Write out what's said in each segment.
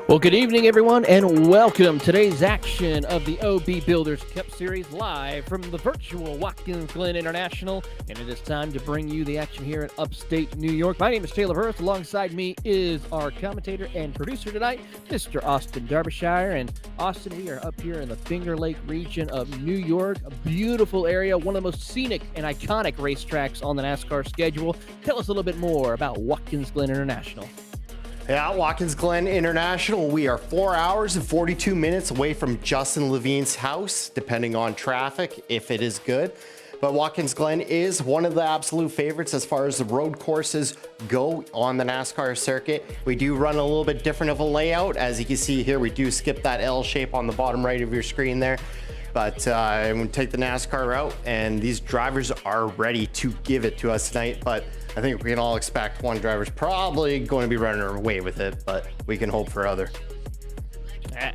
Well, good evening, everyone, and welcome to today's action of the OB Builders Cup Series live from the virtual Watkins, Glen International. And it is time to bring you the action here in upstate New York. My name is Taylor Hurst. Alongside me is our commentator and producer tonight, Mr. Austin Derbyshire. And Austin, we are up here in the Finger Lake region of New York, a beautiful area, one of the most scenic and iconic racetracks on the NASCAR schedule. Tell us a little bit more about Watkins, Glen International. Yeah, Watkins Glen International. We are 4 hours and 42 minutes away from Justin Levine's house, depending on traffic, if it is good. But Watkins Glen is one of the absolute favorites as far as the road courses go on the NASCAR circuit. We do run a little bit different of a layout. As you can see here, we do skip that L shape on the bottom right of your screen there. But we take the NASCAR route, and these drivers are ready to give it to us tonight. But I think we can all expect one driver's probably going to be running away with it, but we can hope for other.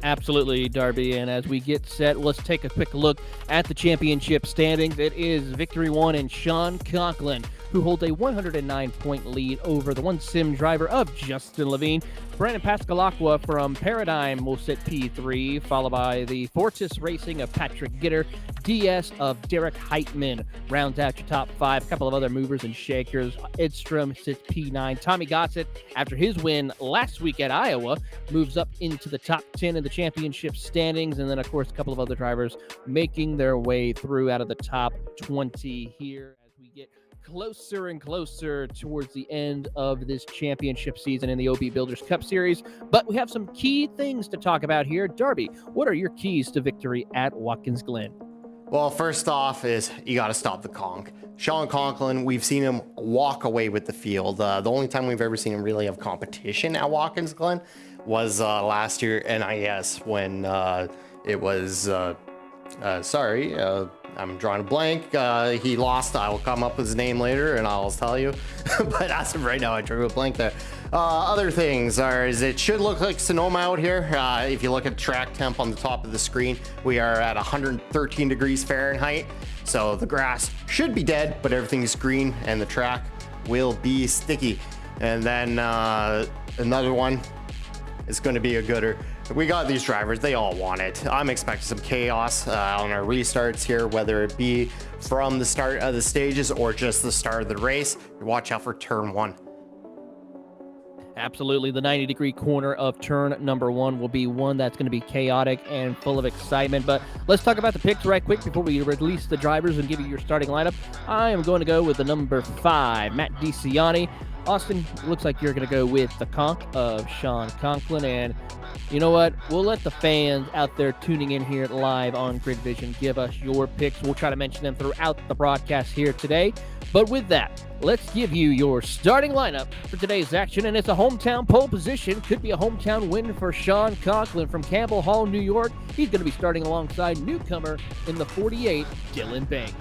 Absolutely, Darby. And as we get set, let's take a quick look at the championship standings. It is Victory 1 and Sean Conklin, who holds a 109-point lead over the one sim driver of Justin Levine. Brandon Pascalacqua from Paradigm will sit P3, followed by the Fortis Racing of Patrick Gitter. DS of Derek Heitman rounds out your top five. A couple of other movers and shakers. Edstrom sits P9. Tommy Gossett, after his win last week at Iowa, moves up into the top 10 in the championship standings. And then, of course, a couple of other drivers making their way through out of the top 20 here as we get closer and closer towards the end of this championship season in the OB Builders Cup Series. But we have some key things to talk about here. Darby, what are your keys to victory at Watkins Glen? Well, first off is you got to stop the conk. Sean Conklin, we've seen him walk away with the field. The only time we've ever seen him really have competition at Watkins Glen was last year NIS when it was, I'm drawing a blank. He lost. I will come up with his name later and I'll tell you. But as of right now, I drew a blank there. Other things is it should look like Sonoma out here. If you look at track temp on the top of the screen, we are at 113 degrees Fahrenheit. So the grass should be dead, but everything's green and the track will be sticky. And then another one is going to be a gooder. We got these drivers, they all want it. I'm expecting some chaos on our restarts here, whether it be from the start of the stages or just the start of the race. Watch out for turn one. Absolutely. The 90-degree corner of turn number one will be one that's going to be chaotic and full of excitement. But let's talk about the picks right quick before we release the drivers and give you your starting lineup. I am going to go with the number 5, Matt DiCianni. Austin, looks like you're going to go with the conk of Sean Conklin. And you know what? We'll let the fans out there tuning in here live on Grid Vision give us your picks. We'll try to mention them throughout the broadcast here today. But with that, let's give you your starting lineup for today's action. And it's a hometown pole position. Could be a hometown win for Sean Conklin from Campbell Hall, New York. He's going to be starting alongside newcomer in the 48, Dylan Banks.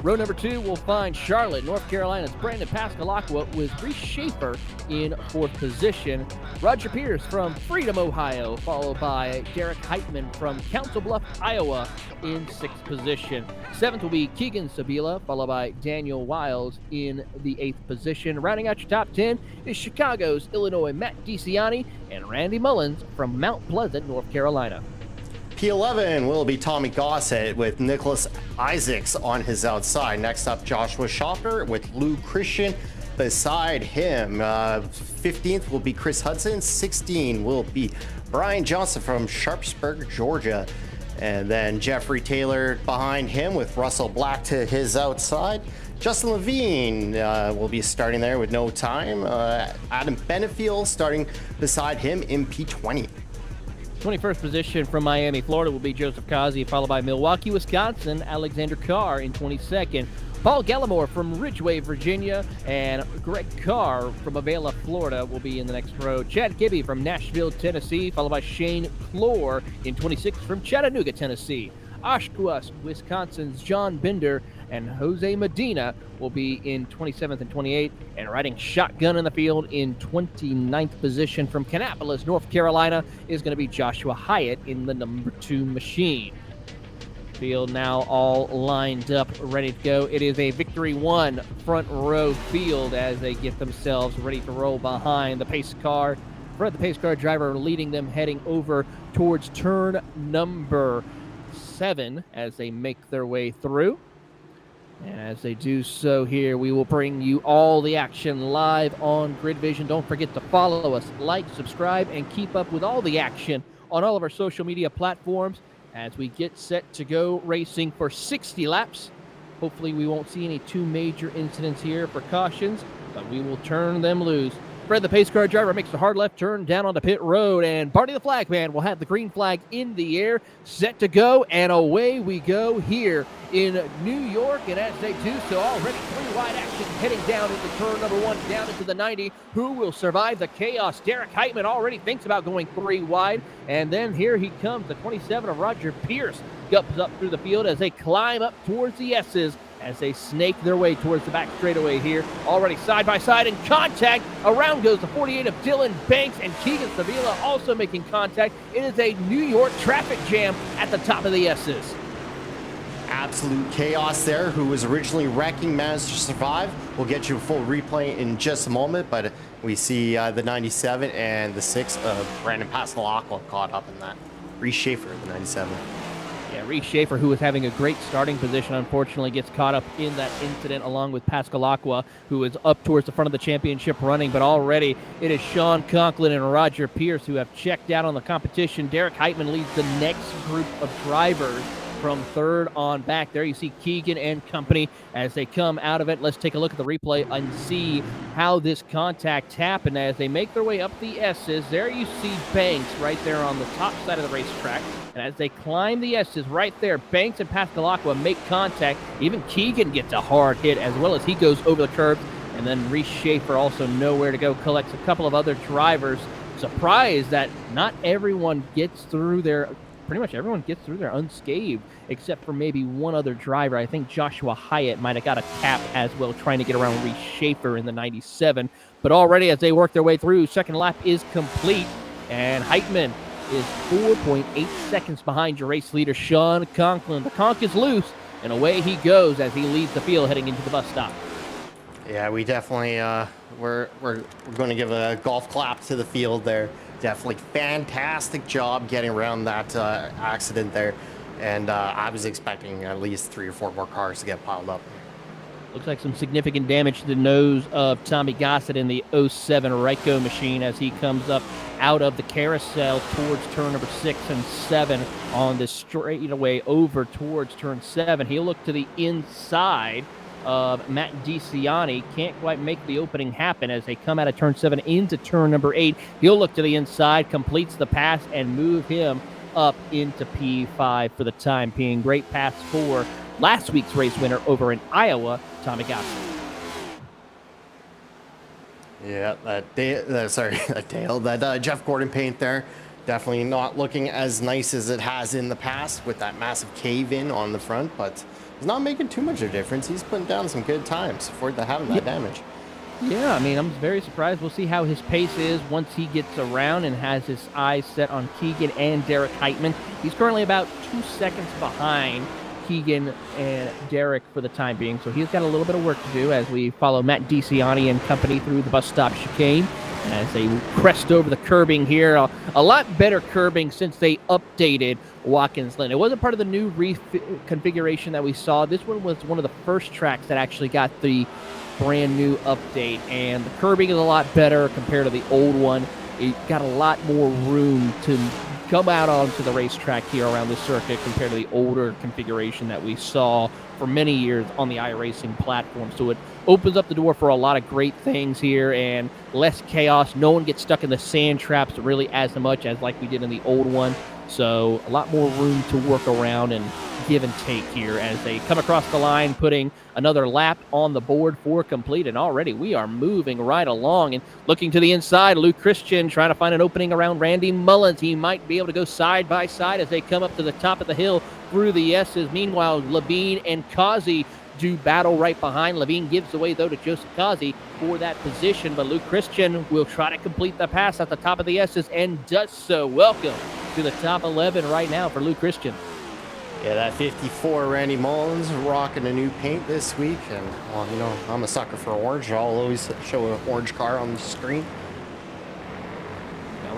Row number 2 will find Charlotte, North Carolina's Brandon Pascalacqua with Reese Schaefer in 4th position. Roger Pierce from Freedom, Ohio, followed by Derek Heitman from Council Bluff, Iowa in 6th position. 7th will be Keegan Sabila, followed by Daniel Wiles in the 8th position. Rounding out your top 10 is Chicago's Illinois Matt DiCianni and Randy Mullins from Mount Pleasant, North Carolina. P11 will be Tommy Gossett with Nicholas Isaacs on his outside. Next up, Joshua Schoffer with Lou Christian beside him. 15th will be Chris Hudson. 16 will be Brian Johnson from Sharpsburg, Georgia. And then Jeffrey Taylor behind him with Russell Black to his outside. Justin Levine will be starting there with no time. Adam Benefiel starting beside him in P20. 21st position from Miami, Florida will be Joseph Kazi, followed by Milwaukee, Wisconsin, Alexander Carr in 22nd. Paul Gallimore from Ridgeway, Virginia, and Greg Carr from Avila, Florida will be in the next row. Chad Gibby from Nashville, Tennessee, followed by Shane Clore in 26th from Chattanooga, Tennessee. Oshkosh, Wisconsin's John Bender and Jose Medina will be in 27th and 28th, and riding shotgun in the field in 29th position from Kannapolis, North Carolina is going to be Joshua Hyatt in the number 2 machine. Field now all lined up, ready to go. It is a Victory 1 front row field as they get themselves ready to roll behind the pace car Fred, the pace car driver, leading them heading over towards turn number 7 as they make their way through. And as they do so here, we will bring you all the action live on Grid Vision. Don't forget to follow us, like, subscribe, and keep up with all the action on all of our social media platforms as we get set to go racing for 60 laps. Hopefully we won't see any too major incidents here for cautions, but we will turn them loose. Fred, the pace car driver, makes the hard left turn down onto pit road, and Barney the flag man will have the green flag in the air, set to go, and away we go here in New York. And as they do so, already 3 wide action heading down into turn number 1, down into the 90. Who will survive the chaos? Derek Heitman already thinks about going 3 wide, and then here he comes, the 27 of Roger Pierce gups up through the field as they climb up towards the S's, as they snake their way towards the back straightaway here. Already side by side in contact. Around goes the 48 of Dylan Banks, and Keegan Sevilla also making contact. It is a New York traffic jam at the top of the S's. Absolute chaos there. Who was originally wrecking managed to survive. We'll get you a full replay in just a moment, but we see the 97 and the 6 of Brandon Pascalacqua caught up in that. Reese Schaefer, the 97. Yeah, Reese Schaefer, who was having a great starting position, unfortunately gets caught up in that incident along with Pascalacqua, who is up towards the front of the championship running. But already it is Sean Conklin and Roger Pierce who have checked out on the competition. Derek Heitman leads the next group of drivers from 3rd on back. There you see Keegan and company as they come out of it. Let's take a look at the replay and see how this contact happened as they make their way up the S's. There you see Banks right there on the top side of the racetrack. And as they climb the S's right there, Banks and Pascalacqua make contact. Even Keegan gets a hard hit as well as he goes over the curb. And then Reese Schaefer, also nowhere to go, collects a couple of other drivers. Surprised that not everyone gets through there. Pretty much everyone gets through there unscathed, except for maybe one other driver. I think Joshua Hyatt might have got a cap as well, trying to get around Reese Schaefer in the 97. But already as they work their way through, second lap is complete, and Heitman is 4.8 seconds behind your race leader, Sean Conklin. The conch is loose, and away he goes as he leads the field heading into the bus stop. Yeah, we definitely, we're going to give a golf clap to the field there. Definitely fantastic job getting around that accident there. And I was expecting at least 3 or 4 more cars to get piled up. Looks like some significant damage to the nose of Tommy Gossett in the 07 Ryko machine as he comes up out of the carousel towards turn number 6 and 7 on this straightaway over towards turn 7. He'll look to the inside of Matt DiCiani. Can't quite make the opening happen as they come out of turn 7 into turn number 8. He'll look to the inside, completes the pass, and move him up into P5 for the time being. Great pass for last week's race winner over in Iowa, Tommy Gossett. Yeah, that Jeff Gordon paint there, definitely not looking as nice as it has in the past with that massive cave-in on the front, but it's not making too much of a difference. He's putting down some good times for having that damage. Yeah, I mean, I'm very surprised. We'll see how his pace is once he gets around and has his eyes set on Keegan and Derek Heitman. He's currently about 2 seconds behind Keegan and Derek for the time being, so he's got a little bit of work to do as we follow Matt DiCiani and company through the bus stop chicane as they crest over the curbing here. A lot better curbing since they updated Watkins Glen. It wasn't part of the new configuration that we saw. This one was one of the first tracks that actually got the brand new update, and the curbing is a lot better compared to the old one. It got a lot more room to come out onto the racetrack here around the circuit compared to the older configuration that we saw for many years on the iRacing platform. So it opens up the door for a lot of great things here and less chaos. No one gets stuck in the sand traps really as much as like we did in the old one. So a lot more room to work around and give and take here as they come across the line, putting another lap on the board for complete. And already we are moving right along and looking to the inside. Luke Christian trying to find an opening around Randy Mullins. He might be able to go side by side as they come up to the top of the hill through the S's. Meanwhile, Levine and Kazi do battle right behind. Levine gives away, though, to Joseph Kazi for that position, but Luke Christian will try to complete the pass at the top of the S's and does so. Welcome to the top 11 right now for Luke Christian. Yeah, that 54 Randy Mullins rocking a new paint this week, and well, you know, I'm a sucker for orange. I'll always show an orange car on the screen.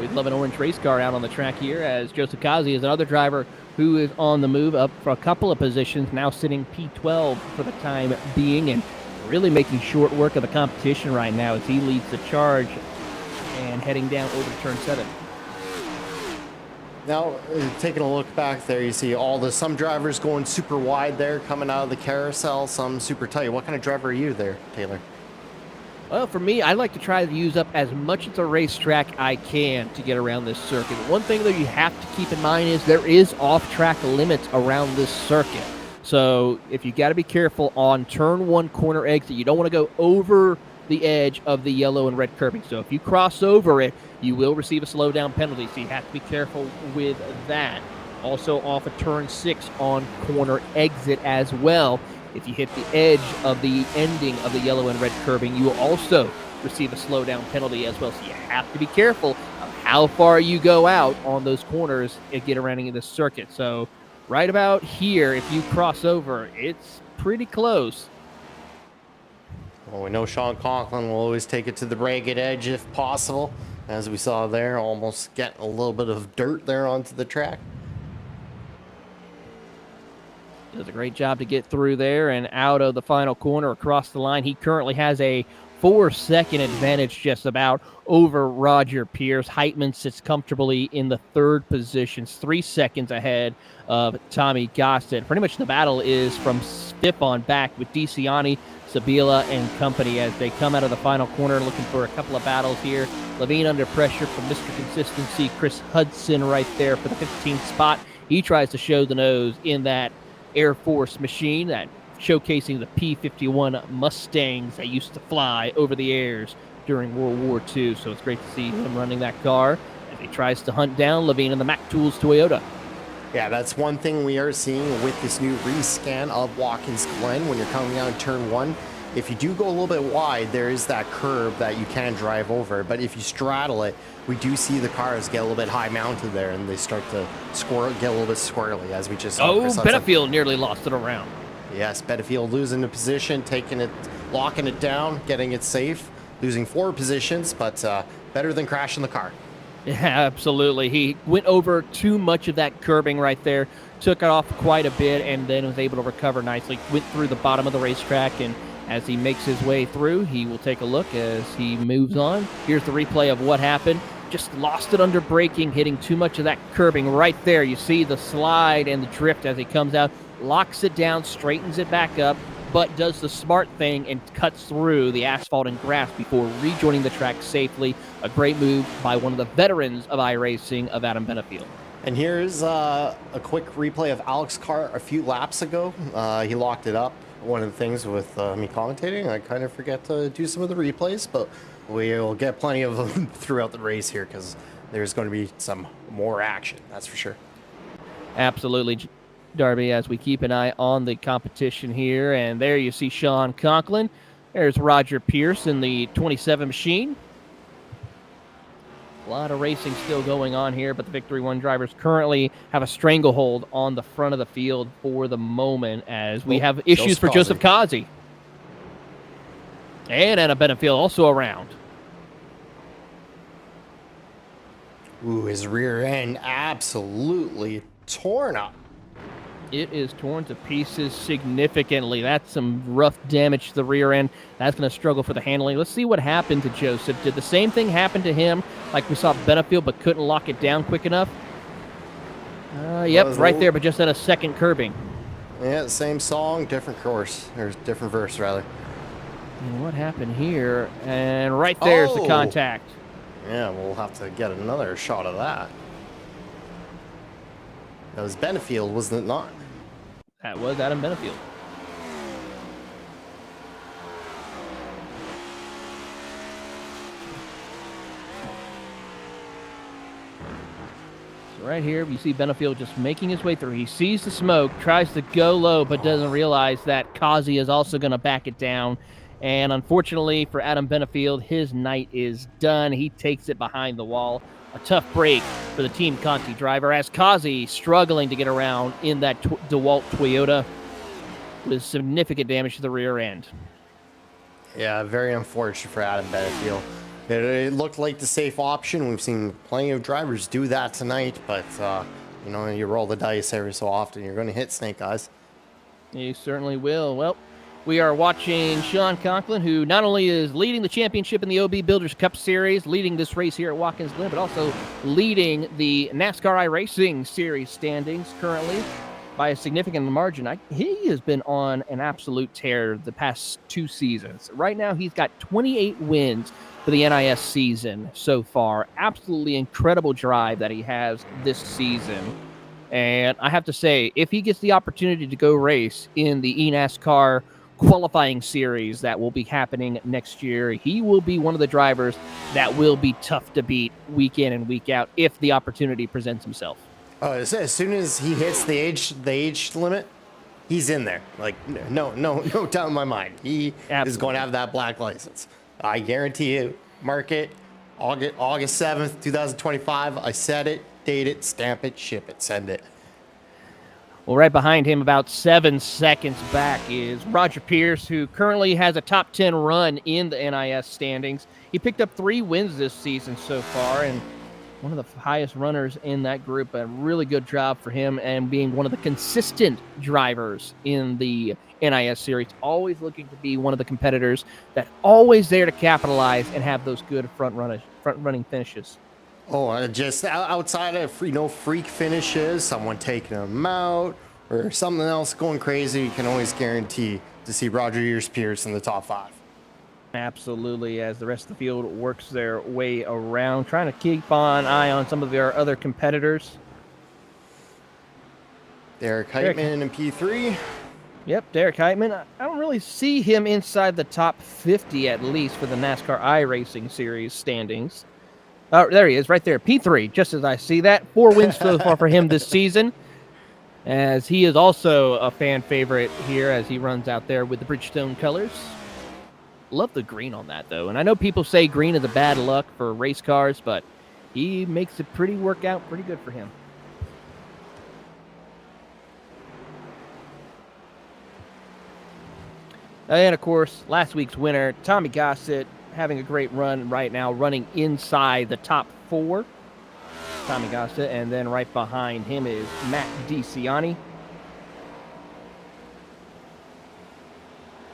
We'd love an orange race car out on the track here, as Joseph Kazi is another driver who is on the move up for a couple of positions, now sitting P12 for the time being, and really making short work of the competition right now as he leads the charge and heading down over to turn 7. Now, taking a look back there, you see some drivers going super wide there, coming out of the carousel, some super tight. What kind of driver are you there, Taylor? Well, for me, I like to try to use up as much of the racetrack I can to get around this circuit. One thing that you have to keep in mind is there is off-track limits around this circuit. So if you got to be careful on turn 1 corner exit, you don't want to go over the edge of the yellow and red curbing. So if you cross over it, you will receive a slowdown penalty. So you have to be careful with that. Also off of turn 6 on corner exit as well. If you hit the edge of the ending of the yellow and red curbing, you will also receive a slowdown penalty as well. So you have to be careful of how far you go out on those corners and get around in the circuit. So right about here, if you cross over, it's pretty close. Well, we know Sean Conklin will always take it to the ragged edge if possible. As we saw there, almost getting a little bit of dirt there onto the track. Does a great job to get through there and out of the final corner across the line. He currently has a 4-second advantage just about over Roger Pierce. Heitman sits comfortably in the 3rd position, 3 seconds ahead of Tommy Gossett. Pretty much the battle is from 5th on back with DeCiani, Sabila, and company as they come out of the final corner looking for a couple of battles here. Levine under pressure from Mr. Consistency. Chris Hudson right there for the 15th spot. He tries to show the nose in that Air Force machine, that showcasing the P-51 Mustangs that used to fly over the airs during World War II. So it's great to see him running that car as he tries to hunt down Levine and the Mac Tools Toyota. Yeah, that's one thing we are seeing with this new rescan of Watkins Glen when you're coming out in turn 1. If you do go a little bit wide, there is that curb that you can drive over. But if you straddle it, we do see the cars get a little bit high mounted there, and they start to get a little bit squirrely, as we just saw. Oh, Benefield nearly lost it around. Yes, Benefield losing the position, taking it, locking it down, getting it safe, losing 4 positions, but better than crashing the car. Yeah, absolutely. He went over too much of that curbing right there, took it off quite a bit, and then was able to recover nicely. Went through the bottom of the racetrack, and as he makes his way through, he will take a look as he moves on. Here's the replay of what happened. Just lost it under braking, hitting too much of that curbing right there. You see the slide and the drift as he comes out, locks it down, straightens it back up, but does the smart thing and cuts through the asphalt and grass before rejoining the track safely. A great move by one of the veterans of iRacing, of Adam Benefield. And here's a quick replay of Alex Carr a few laps ago. He locked it up. One of the things with me commentating, I kind of forget to do some of the replays, but we'll get plenty of them throughout the race here because there's going to be some more action, that's for sure. Absolutely, Darby, as we keep an eye on the competition here. And there you see Sean Conklin. There's Roger Pierce in the 27 machine. A lot of racing still going on here, but the Victory One drivers currently have a stranglehold on the front of the field for the moment as we have issues for Joseph Kazi. And Anna Benefield also around. Ooh, his rear end absolutely torn up. It is torn to pieces significantly. That's some rough damage to the rear end. That's going to struggle for the handling. Let's see what happened to Joseph. Did the same thing happen to him like we saw Benefield but couldn't lock it down quick enough? Yep, right there, but just at a second curbing. Yeah, same song, different course. Or different verse, rather. And what happened here? And right there's the contact. Yeah, we'll have to get another shot of that. That was Benefield, wasn't it not? That was Adam Benefield. So right here, you see Benefield just making his way through. He sees the smoke, tries to go low, but doesn't realize that Kazi is also going to back it down. And unfortunately for Adam Benefield, his night is done. He takes it behind the wall. A tough break for the Team Conti driver as Kazi struggling to get around in that DeWalt Toyota with significant damage to the rear end. Yeah, very unfortunate for Adam Benefield. It looked like the safe option. We've seen plenty of drivers do that tonight, but you know, you roll the dice every so often. You're going to hit snake eyes. You certainly will. Well, we are watching Sean Conklin, who not only is leading the championship in the OB Builders Cup Series, leading this race here at Watkins Glen, but also leading the NASCAR iRacing Series standings currently by a significant margin. He has been on an absolute tear the past 2 seasons. Right now, he's got 28 wins for the NIS season so far. Absolutely incredible drive that he has this season. And I have to say, if he gets the opportunity to go race in the eNASCAR qualifying series that will be happening next year, he will be one of the drivers that will be tough to beat week in and week out if the opportunity presents himself. As soon as he hits the age limit, he's in there. Like, no doubt in my mind. He is going to have that black license. I guarantee you. Mark it, August 7th, 2025. I said it, date it, stamp it, ship it, send it. Well, right behind him, about 7 seconds back, is Roger Pierce, who currently has a top 10 run in the NIS standings. He picked up 3 wins this season so far, and one of the highest runners in that group. A really good job for him, and being one of the consistent drivers in the NIS series, always looking to be one of the competitors that always there to capitalize and have those good front running finishes. Oh, just outside of freak finishes, someone taking him out, or something else going crazy, you can always guarantee to see Roger Pierce in the top 5. Absolutely, as the rest of the field works their way around, trying to keep an eye on some of our other competitors. Derek Heitman in P3. Yep, Derek Heitman. I don't really see him inside the top 50, at least, for the NASCAR iRacing Series standings. Oh, there he is, right there, P3, just as I see that. 4 wins so far for him this season, as he is also a fan favorite here as he runs out there with the Bridgestone colors. Love the green on that, though. And I know people say green is a bad luck for race cars, but he makes it work out pretty good for him. And, of course, last week's winner, Tommy Gossett, having a great run right now, running inside the top 4. Tommy Gossett, and then right behind him is Matt DiCiani.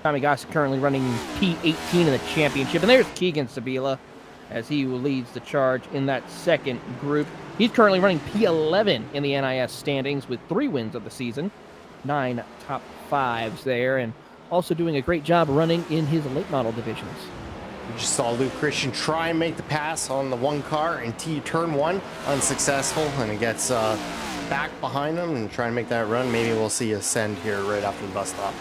Tommy Gossett currently running P18 in the championship. And there's Keegan Sabila as he leads the charge in that second group. He's currently running P11 in the NIS standings with 3 wins of the season. 9 top 5s there, and also doing a great job running in his late model divisions. We just saw Luke Christian try and make the pass on the 1 car in turn 1, unsuccessful, and he gets back behind him and trying to make that run. Maybe we'll see a send here right after the bus stop.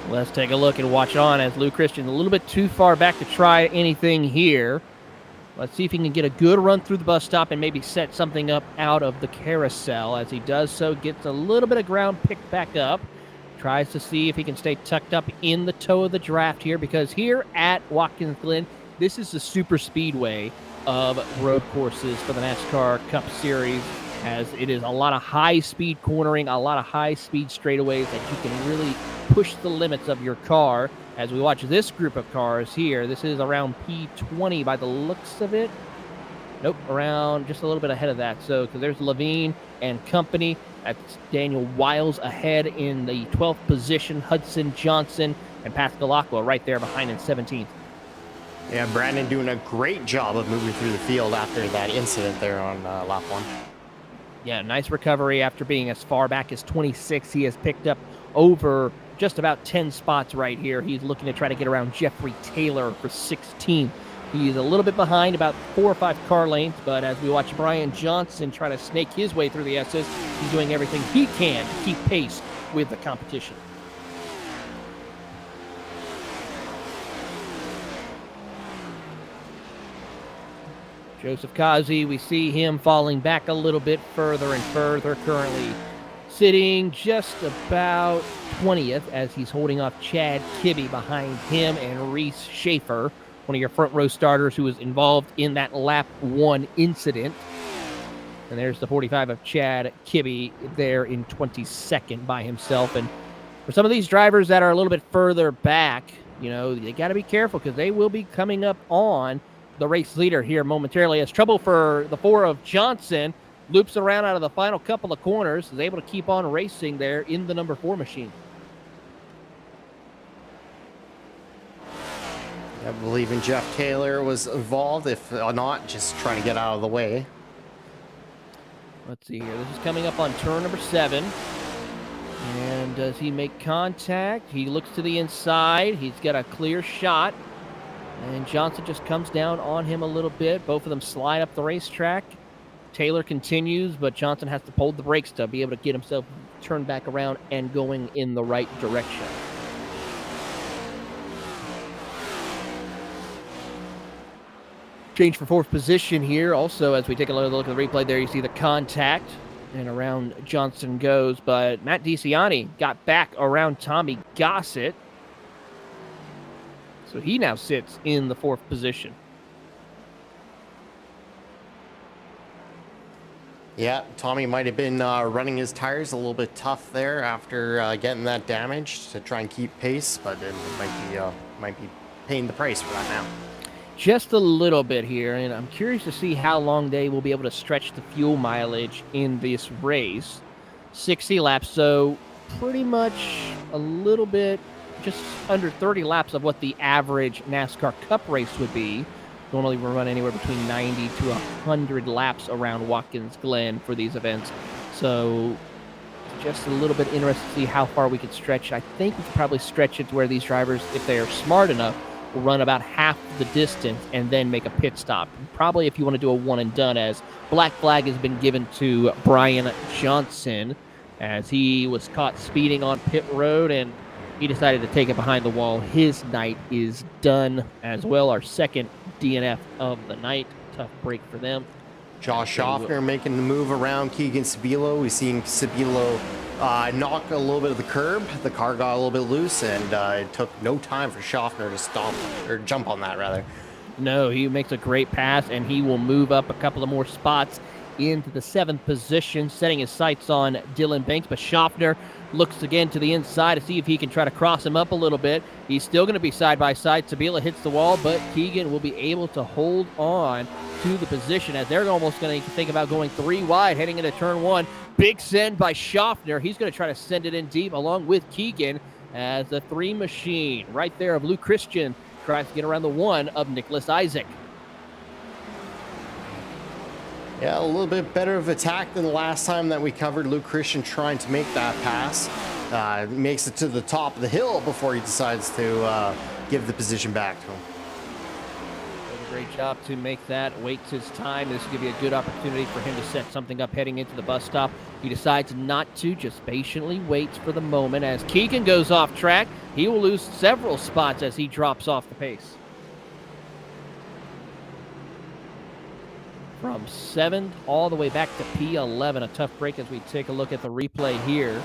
Let's take a look and watch on as Luke Christian a little bit too far back to try anything here. Let's see if he can get a good run through the bus stop and maybe set something up out of the carousel. As he does so, gets a little bit of ground picked back up. Tries to see if he can stay tucked up in the toe of the draft here, because here at Watkins Glen, this is the super speedway of road courses for the NASCAR Cup Series, as it is a lot of high-speed cornering, a lot of high-speed straightaways that you can really push the limits of your car. As we watch this group of cars here, this is around P20 by the looks of it. Nope, around just a little bit ahead of that. So, because there's Levine and company. That's Daniel Wiles ahead in the 12th position. Hudson Johnson and Pascal Aqua right there behind in 17th. Yeah, Brandon doing a great job of moving through the field after that incident there on lap 1. Yeah, nice recovery after being as far back as 26. He has picked up over just about 10 spots right here. He's looking to try to get around Jeffrey Taylor for 16th. He's a little bit behind, about 4 or 5 car lengths, but as we watch Brian Johnson try to snake his way through the S's, he's doing everything he can to keep pace with the competition. Joseph Kazi, we see him falling back a little bit further and further, currently sitting just about 20th as he's holding off Chad Kibbe behind him and Reese Schaefer, one of your front row starters who was involved in that lap 1 incident. And there's the 45 of Chad Kibbe there in 22nd by himself. And for some of these drivers that are a little bit further back, you know, they got to be careful because they will be coming up on the race leader here momentarily. Has trouble for the 4 of Johnson. Loops around out of the final couple of corners. Is able to keep on racing there in the number 4 machine. I believe in Jeff Taylor was involved. If not, just trying to get out of the way. Let's see here. This is coming up on turn number 7. And does he make contact? He looks to the inside. He's got a clear shot. And Johnson just comes down on him a little bit. Both of them slide up the racetrack. Taylor continues, but Johnson has to pull the brakes to be able to get himself turned back around and going in the right direction. Change for 4th position here. Also, as we take a look at the replay there, you see the contact. And around Johnson goes, but Matt DeCiani got back around Tommy Gossett. So he now sits in the 4th position. Yeah, Tommy might have been running his tires a little bit tough there after getting that damage to try and keep pace, but it might be paying the price for that now. Just a little bit here, and I'm curious to see how long they will be able to stretch the fuel mileage in this race. 60 laps, so pretty much a little bit, just under 30 laps of what the average NASCAR Cup race would be. Normally we run anywhere between 90 to 100 laps around Watkins Glen for these events. So just a little bit interested to see how far we could stretch. I think we could probably stretch it to where these drivers, if they are smart enough, will run about half the distance and then make a pit stop. Probably if you want to do a one and done, as black flag has been given to Brian Johnson as he was caught speeding on pit road and he decided to take it behind the wall. His night is done as well. Our second DNF of the night. Tough break for them. Josh Schaffner making the move around Keegan Sabilo. We've seen Sabilo knock a little bit of the curb. The car got a little bit loose, and it took no time for Schaffner to stop or jump on that, rather. No, he makes a great pass, and he will move up a couple of more spots into the 7th position, setting his sights on Dylan Banks. But Schaffner looks again to the inside to see if he can try to cross him up a little bit. He's still going to be side by side. Sabila hits the wall, but Keegan will be able to hold on to the position as they're almost going to think about going 3 wide heading into turn 1. Big send by Schaffner. He's going to try to send it in deep along with Keegan as the 3 machine right there of Luke Christian tries to get around the 1 of Nicholas Isaac. Yeah, a little bit better of attack than the last time that we covered Luke Christian trying to make that pass. Makes it to the top of the hill before he decides to give the position back to him. Did a great job to make that. Waits his time. This will give you a good opportunity for him to set something up heading into the bus stop. He decides not to, just patiently waits for the moment. As Keegan goes off track, he will lose several spots as he drops off the pace. From 7th all the way back to P11. A tough break as we take a look at the replay here.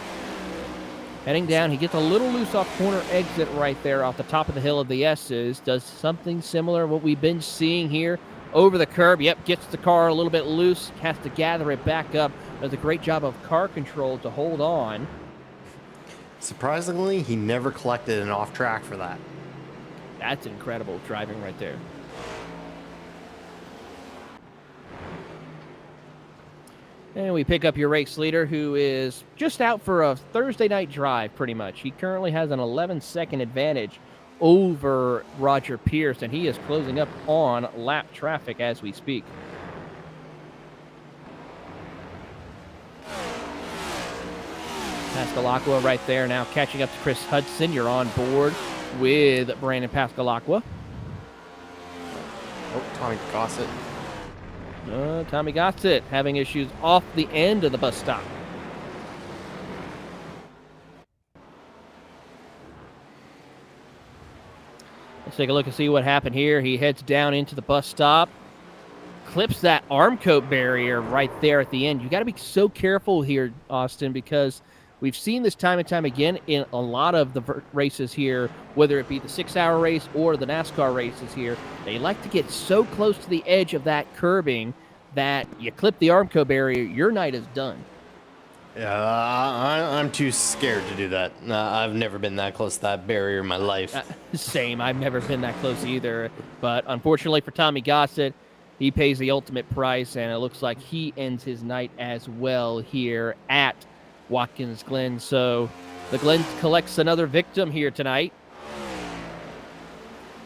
Heading down, he gets a little loose off corner exit right there off the top of the hill of the S's. Does something similar to what we've been seeing here over the curb. Yep, gets the car a little bit loose, has to gather it back up. Does a great job of car control to hold on. Surprisingly, he never collected an off track for that. That's incredible driving right there. And we pick up your race leader, who is just out for a Thursday night drive, pretty much. He currently has an 11-second advantage over Roger Pierce, and he is closing up on lap traffic as we speak. Pascalacqua right there now catching up to Chris Hudson. You're on board with Brandon Pascalacqua. Oh, Tommy Gossett. Tommy Gossett having issues off the end of the bus stop. Let's take a look and see what happened here. He heads down into the bus stop, clips that arm coat barrier right there at the end. You got to be so careful here, Austin, because we've seen this time and time again in a lot of the races here, whether it be the 6-hour race or the NASCAR races here. They like to get so close to the edge of that curbing that you clip the arm coat barrier, your night is done. Yeah, I'm too scared to do that. I've never been that close to that barrier in my life. Same. I've never been that close either. But unfortunately for Tommy Gossett, he pays the ultimate price, and it looks like he ends his night as well here at Watkins Glen. So the Glen collects another victim here tonight.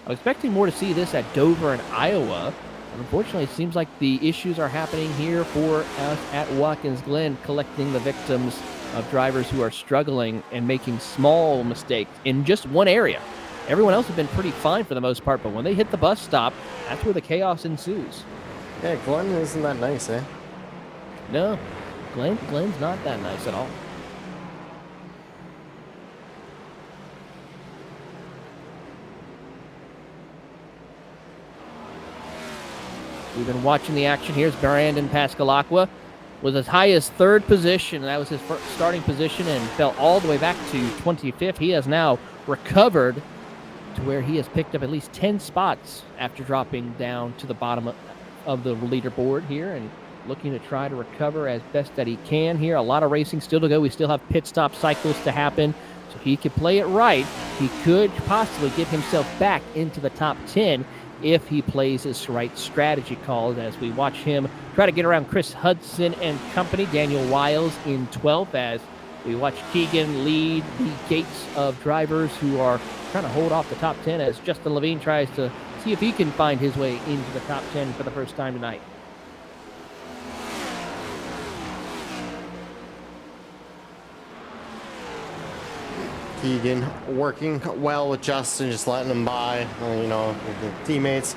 I was expecting more to see this at Dover and Iowa. Unfortunately, it seems like the issues are happening here for us at Watkins Glen, collecting the victims of drivers who are struggling and making small mistakes in just one area. Everyone else has been pretty fine for the most part, but when they hit the bus stop, that's where the chaos ensues. Yeah, Glen isn't that nice, eh? No, Glen's not that nice at all. We've been watching the action. Here's Brandon Pascalacqua was as high as third position. That was his first starting position and fell all the way back to 25th. He has now recovered to where he has picked up at least 10 spots after dropping down to the bottom of the leaderboard here and looking to try to recover as best that he can here. A lot of racing still to go. We still have pit stop cycles to happen. So he could play it right. He could possibly get himself back into the top 10 if he plays his right strategy calls, as we watch him try to get around Chris Hudson and company. Daniel Wiles in 12th, as we watch Keegan lead the gates of drivers who are trying to hold off the top 10 as Justin Levine tries to see if he can find his way into the top 10 for the first time tonight. Keegan working well with Justin, just letting him by, you know, with the teammates.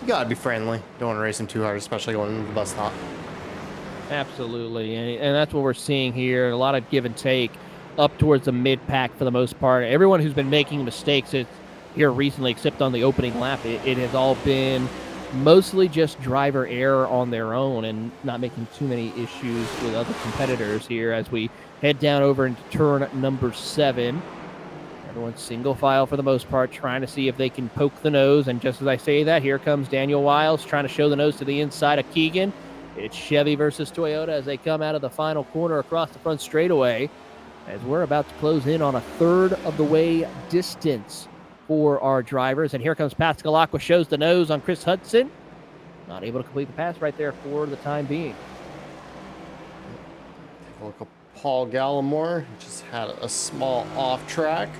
You gotta be friendly. Don't want to race him too hard, especially going into the bus stop. Absolutely, and that's what we're seeing here. A lot of give and take up towards the mid-pack for the most part. Everyone who's been making mistakes here recently, except on the opening lap, it has all been mostly just driver error on their own and not making too many issues with other competitors here as we head down over into turn number 7. Everyone's single file for the most part, trying to see if they can poke the nose. And just as I say that, here comes Daniel Wiles trying to show the nose to the inside of Keegan. It's Chevy versus Toyota as they come out of the final corner across the front straightaway, as we're about to close in on a third of the way distance for our drivers. And here comes Pascalacqua, shows the nose on Chris Hudson. Not able to complete the pass right there for the time being. Take a look at Paul Gallimore. Just had a small off track.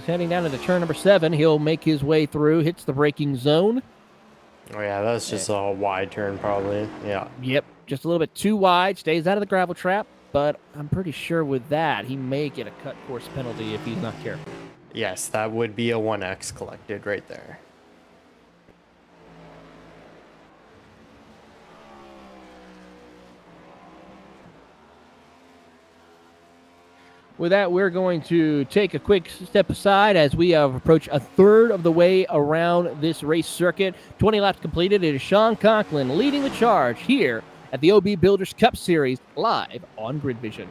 Heading down into turn number 7, he'll make his way through, hits the braking zone. Oh yeah, that's just a wide turn probably. Yeah. Yep, just a little bit too wide, stays out of the gravel trap, but I'm pretty sure with that, he may get a cut course penalty if he's not careful. Yes, that would be a 1X collected right there. With that, we're going to take a quick step aside as we have approached a third of the way around this race circuit. 20 laps completed. It is Sean Conklin leading the charge here at the OB Builders Cup Series live on Grid Vision.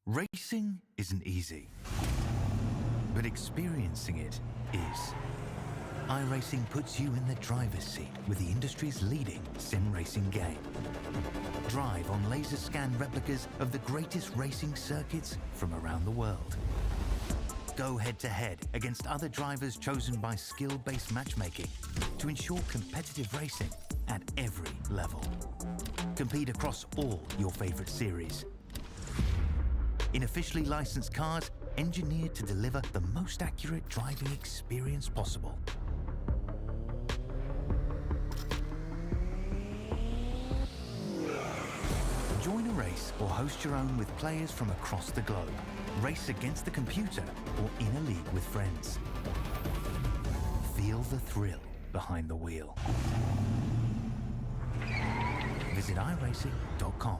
Racing isn't easy, but experiencing it is. iRacing puts you in the driver's seat with the industry's leading sim racing game. Drive on laser scan replicas of the greatest racing circuits from around the world. Go head-to-head against other drivers chosen by skill-based matchmaking to ensure competitive racing at every level. Compete across all your favorite series. In officially licensed cars, engineered to deliver the most accurate driving experience possible. Join a race or host your own with players from across the globe. Race against the computer or in a league with friends. Feel the thrill behind the wheel. Visit iRacing.com.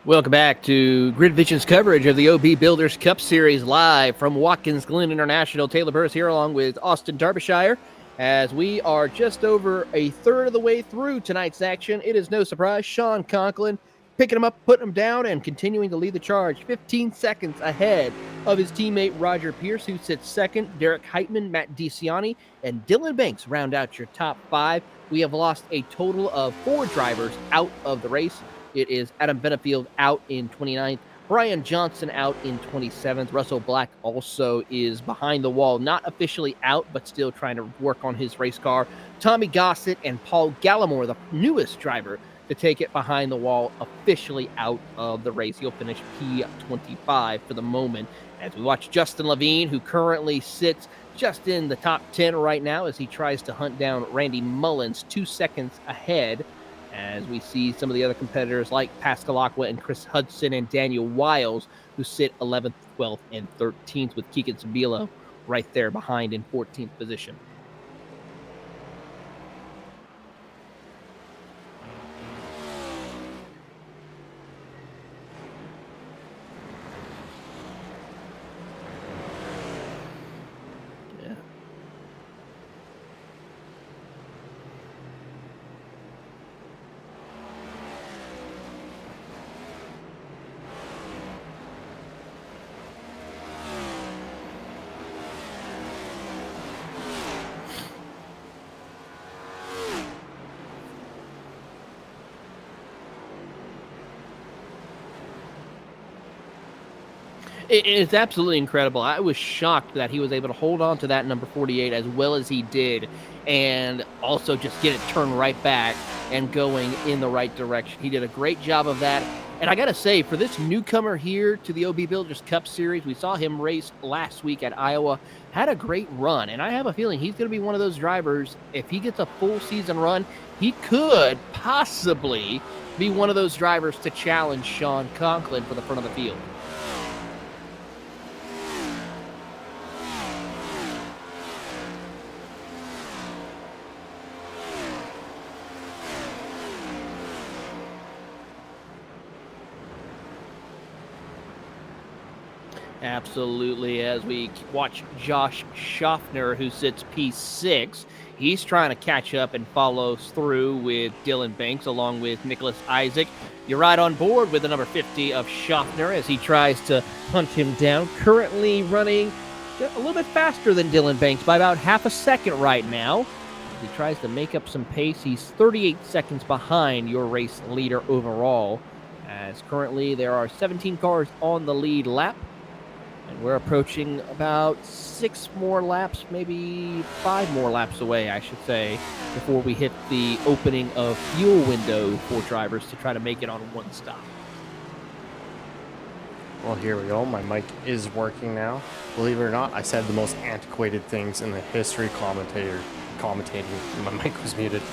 Welcome back to Grid Vision's coverage of the OB Builders Cup Series live from Watkins, Glen International. Taylor Burris here along with Austin Derbyshire as we are just over a third of the way through tonight's action. It is no surprise, Sean Conklin picking him up, putting him down, and continuing to lead the charge. 15 seconds ahead of his teammate Roger Pierce, who sits second. Derek Heitman, Matt DiCiani, and Dylan Banks round out your top five. We have lost a total of 4 drivers out of the race. It is Adam Benefield out in 29th, Brian Johnson out in 27th. Russell Black also is behind the wall, not officially out, but still trying to work on his race car. Tommy Gossett and Paul Gallimore, the newest driver to take it behind the wall, officially out of the race. He'll finish P25 for the moment. As we watch Justin Levine, who currently sits just in the top 10 right now as he tries to hunt down Randy Mullins 2 seconds ahead. As we see some of the other competitors like Pascal Aqua and Chris Hudson and Daniel Wiles, who sit 11th, 12th, and 13th, with Keegan Sabilo right there behind in 14th position. It's absolutely incredible. I was shocked that he was able to hold on to that number 48 as well as he did, and also just get it turned right back and going in the right direction. He did a great job of that. And I got to say, for this newcomer here to the OB Builders Cup Series, we saw him race last week at Iowa, had a great run. And I have a feeling he's going to be one of those drivers, if he gets a full season run, he could possibly be one of those drivers to challenge Sean Conklin for the front of the field. Absolutely. As we watch Josh Schaffner, who sits P6, he's trying to catch up and follows through with Dylan Banks along with Nicholas Isaac. You're right on board with the number 50 of Schaffner as he tries to hunt him down. Currently running a little bit faster than Dylan Banks by about half a second right now. As he tries to make up some pace, he's 38 seconds behind your race leader overall. As currently there are 17 cars on the lead lap. And we're approaching about 6 more laps, maybe 5 more laps away, I should say, before we hit the opening of fuel window for drivers to try to make it on one stop. Well, here we go. My mic is working now. Believe it or not, I said the most antiquated things in the history commentating. My mic was muted.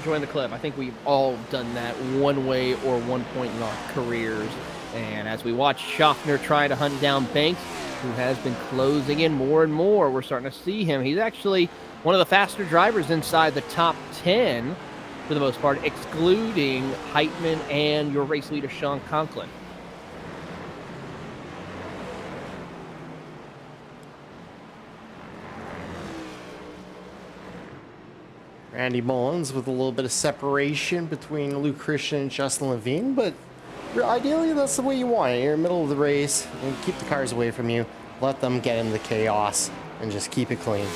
Join the club. I think we've all done that one way or one point in our careers. And as we watch Schaffner try to hunt down Banks, who has been closing in more and more, we're starting to see him. He's actually one of the faster drivers inside the top 10 for the most part, excluding Heitman and your race leader, Sean Conklin. Randy Mullins with a little bit of separation between Luke Christian and Justin Levine, but ideally that's the way you want it. You're in the middle of the race, and keep the cars away from you, let them get into the chaos, and just keep it clean.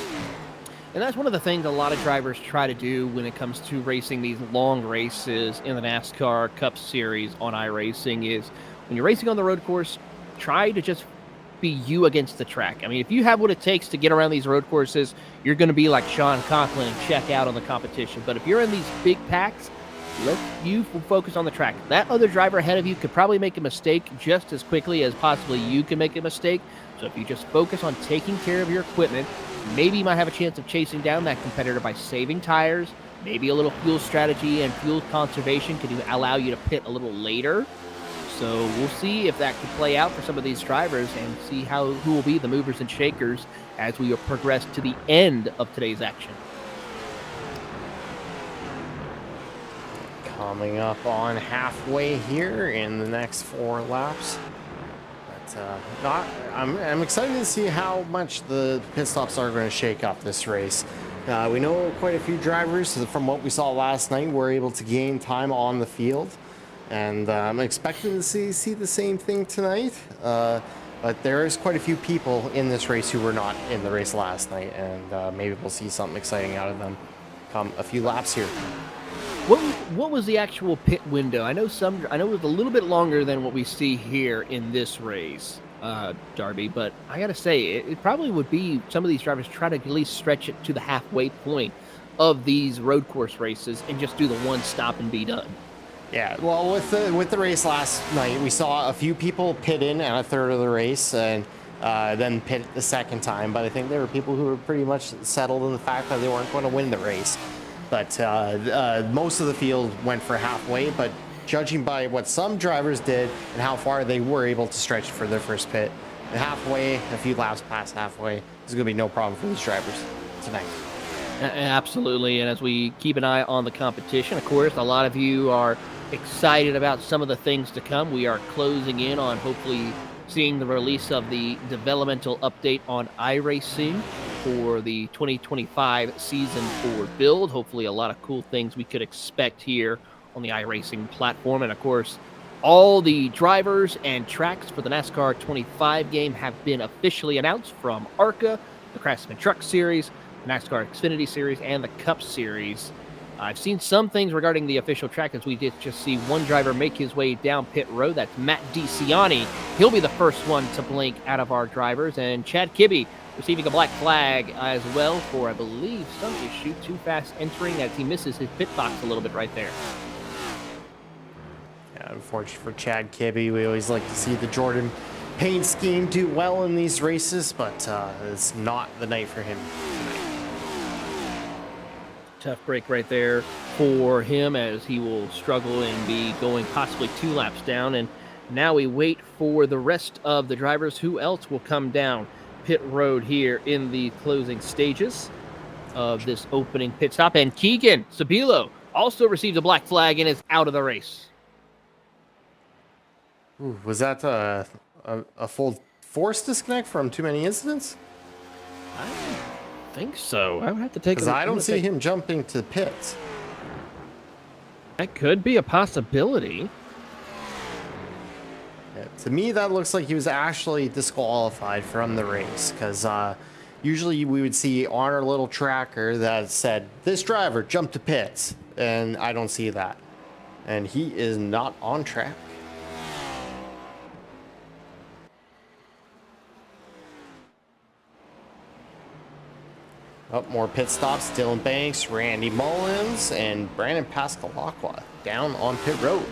And that's one of the things a lot of drivers try to do when it comes to racing these long races in the NASCAR Cup Series on iRacing is when you're racing on the road course, try to just be you against the track. I mean, if you have what it takes to get around these road courses, you're going to be like Sean Conklin and check out on the competition. But if you're in these big packs, let you focus on the track. That other driver ahead of you could probably make a mistake just as quickly as possibly you can make a mistake. So if you just focus on taking care of your equipment, maybe you might have a chance of chasing down that competitor by saving tires. Maybe a little fuel strategy and fuel conservation could allow you to pit a little later. So we'll see if that could play out for some of these drivers and see who will be the movers and shakers as we progress to the end of today's action. Coming up on halfway here in the next 4 laps. But I'm excited to see how much the pit stops are going to shake up this race. We know quite a few drivers from what we saw last night were able to gain time on the field. And I'm expecting to see the same thing tonight. But there is quite a few people in this race who were not in the race last night. And maybe we'll see something exciting out of them come a few laps here. What was the actual pit window? I know it was a little bit longer than what we see here in this race, Darby. But I gotta say, it probably would be some of these drivers try to at least stretch it to the halfway point of these road course races and just do the one stop and be done. Yeah, well, with the race last night, we saw a few people pit in at a third of the race and then pit the second time. But I think there were people who were pretty much settled in the fact that they weren't going to win the race. But most of the field went for halfway. But judging by what some drivers did and how far they were able to stretch for their first pit, halfway, a few laps past halfway, there's going to be no problem for these drivers tonight. Absolutely. And as we keep an eye on the competition, of course, a lot of you are excited about some of the things to come. We are closing in on hopefully seeing the release of the developmental update on iRacing for the 2025 Season 4 build. Hopefully a lot of cool things we could expect here on the iRacing platform. And of course, all the drivers and tracks for the NASCAR 25 game have been officially announced from ARCA, the Craftsman Truck Series, the NASCAR Xfinity Series, and the Cup Series. I've seen some things regarding the official track as we did just see one driver make his way down pit road. That's Matt DeCiani. He'll be the first one to blink out of our drivers. And Chad Kibbe receiving a black flag as well for, I believe, some issue. Too fast entering as he misses his pit box a little bit right there. Yeah, unfortunately for Chad Kibbe, we always like to see the Jordan paint scheme do well in these races, but it's not the night for him tonight. Tough break right there for him as he will struggle and be going possibly 2 laps down. And now we wait for the rest of the drivers. Who else will come down pit road here in the closing stages of this opening pit stop? And Keegan Sabilo also receives a black flag and is out of the race. Ooh, was that a full force disconnect from too many incidents? I think so. I would have to take a because look. I don't see him jumping to pits. That could be a possibility. Yeah, to me, that looks like he was actually disqualified from the race because usually we would see on our little tracker that said, this driver jumped to pits, and I don't see that. And he is not on track. Up more pit stops. Dylan Banks, Randy Mullins, and Brandon Pascalacqua down on pit road.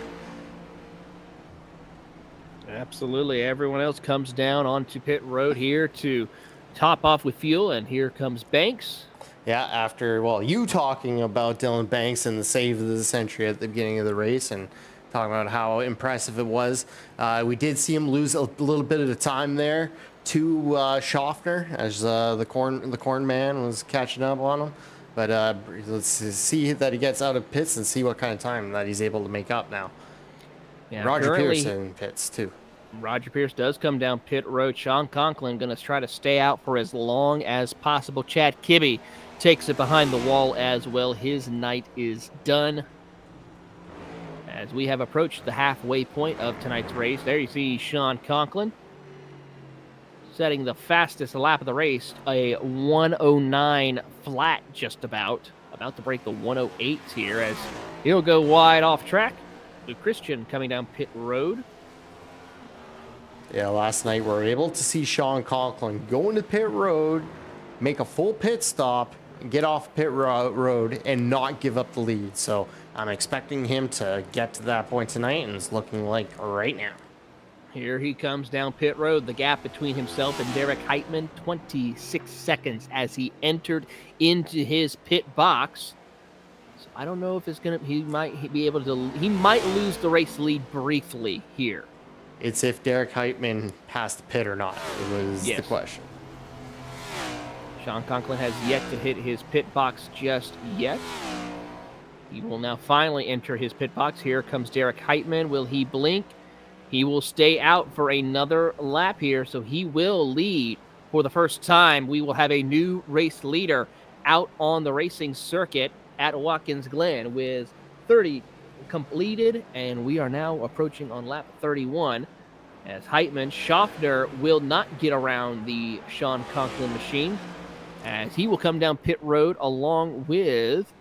Absolutely. Everyone else comes down onto pit road here to top off with fuel, and here comes Banks. Yeah, after, well, you talking about Dylan Banks and the save of the century at the beginning of the race and talking about how impressive it was. We did see him lose a little bit of the time there to Schaffner as the corn man was catching up on him. But let's see that he gets out of pits and see what kind of time that he's able to make up now. Yeah, Roger Pierce in pits too. Roger Pierce does come down pit road. Sean Conklin going to try to stay out for as long as possible. Chad Kibbe takes it behind the wall as well. His night is done. As we have approached the halfway point of tonight's race, there you see Sean Conklin setting the fastest lap of the race, a 109 flat just about to break the 108s here as he'll go wide off track. Luke Christian coming down pit road. Yeah, last night we were able to see Sean Conklin go into pit road, make a full pit stop, and get off pit road and not give up the lead. So I'm expecting him to get to that point tonight, and it's looking like right now. Here he comes down pit road. The gap between himself and Derek Heitman, 26 seconds as he entered into his pit box. So I don't know if it's gonna. He might be able to. He might lose the race lead briefly here. It's if Derek Heitman passed the pit or not. It was the question. Sean Conklin has yet to hit his pit box just yet. He will now finally enter his pit box. Here comes Derek Heitman. Will he blink? He will stay out for another lap here, so he will lead for the first time. We will have a new race leader out on the racing circuit at Watkins Glen with 30 completed, and we are now approaching on lap 31. As Heitman, Schaffner will not get around the Sean Conklin machine, as he will come down pit road along with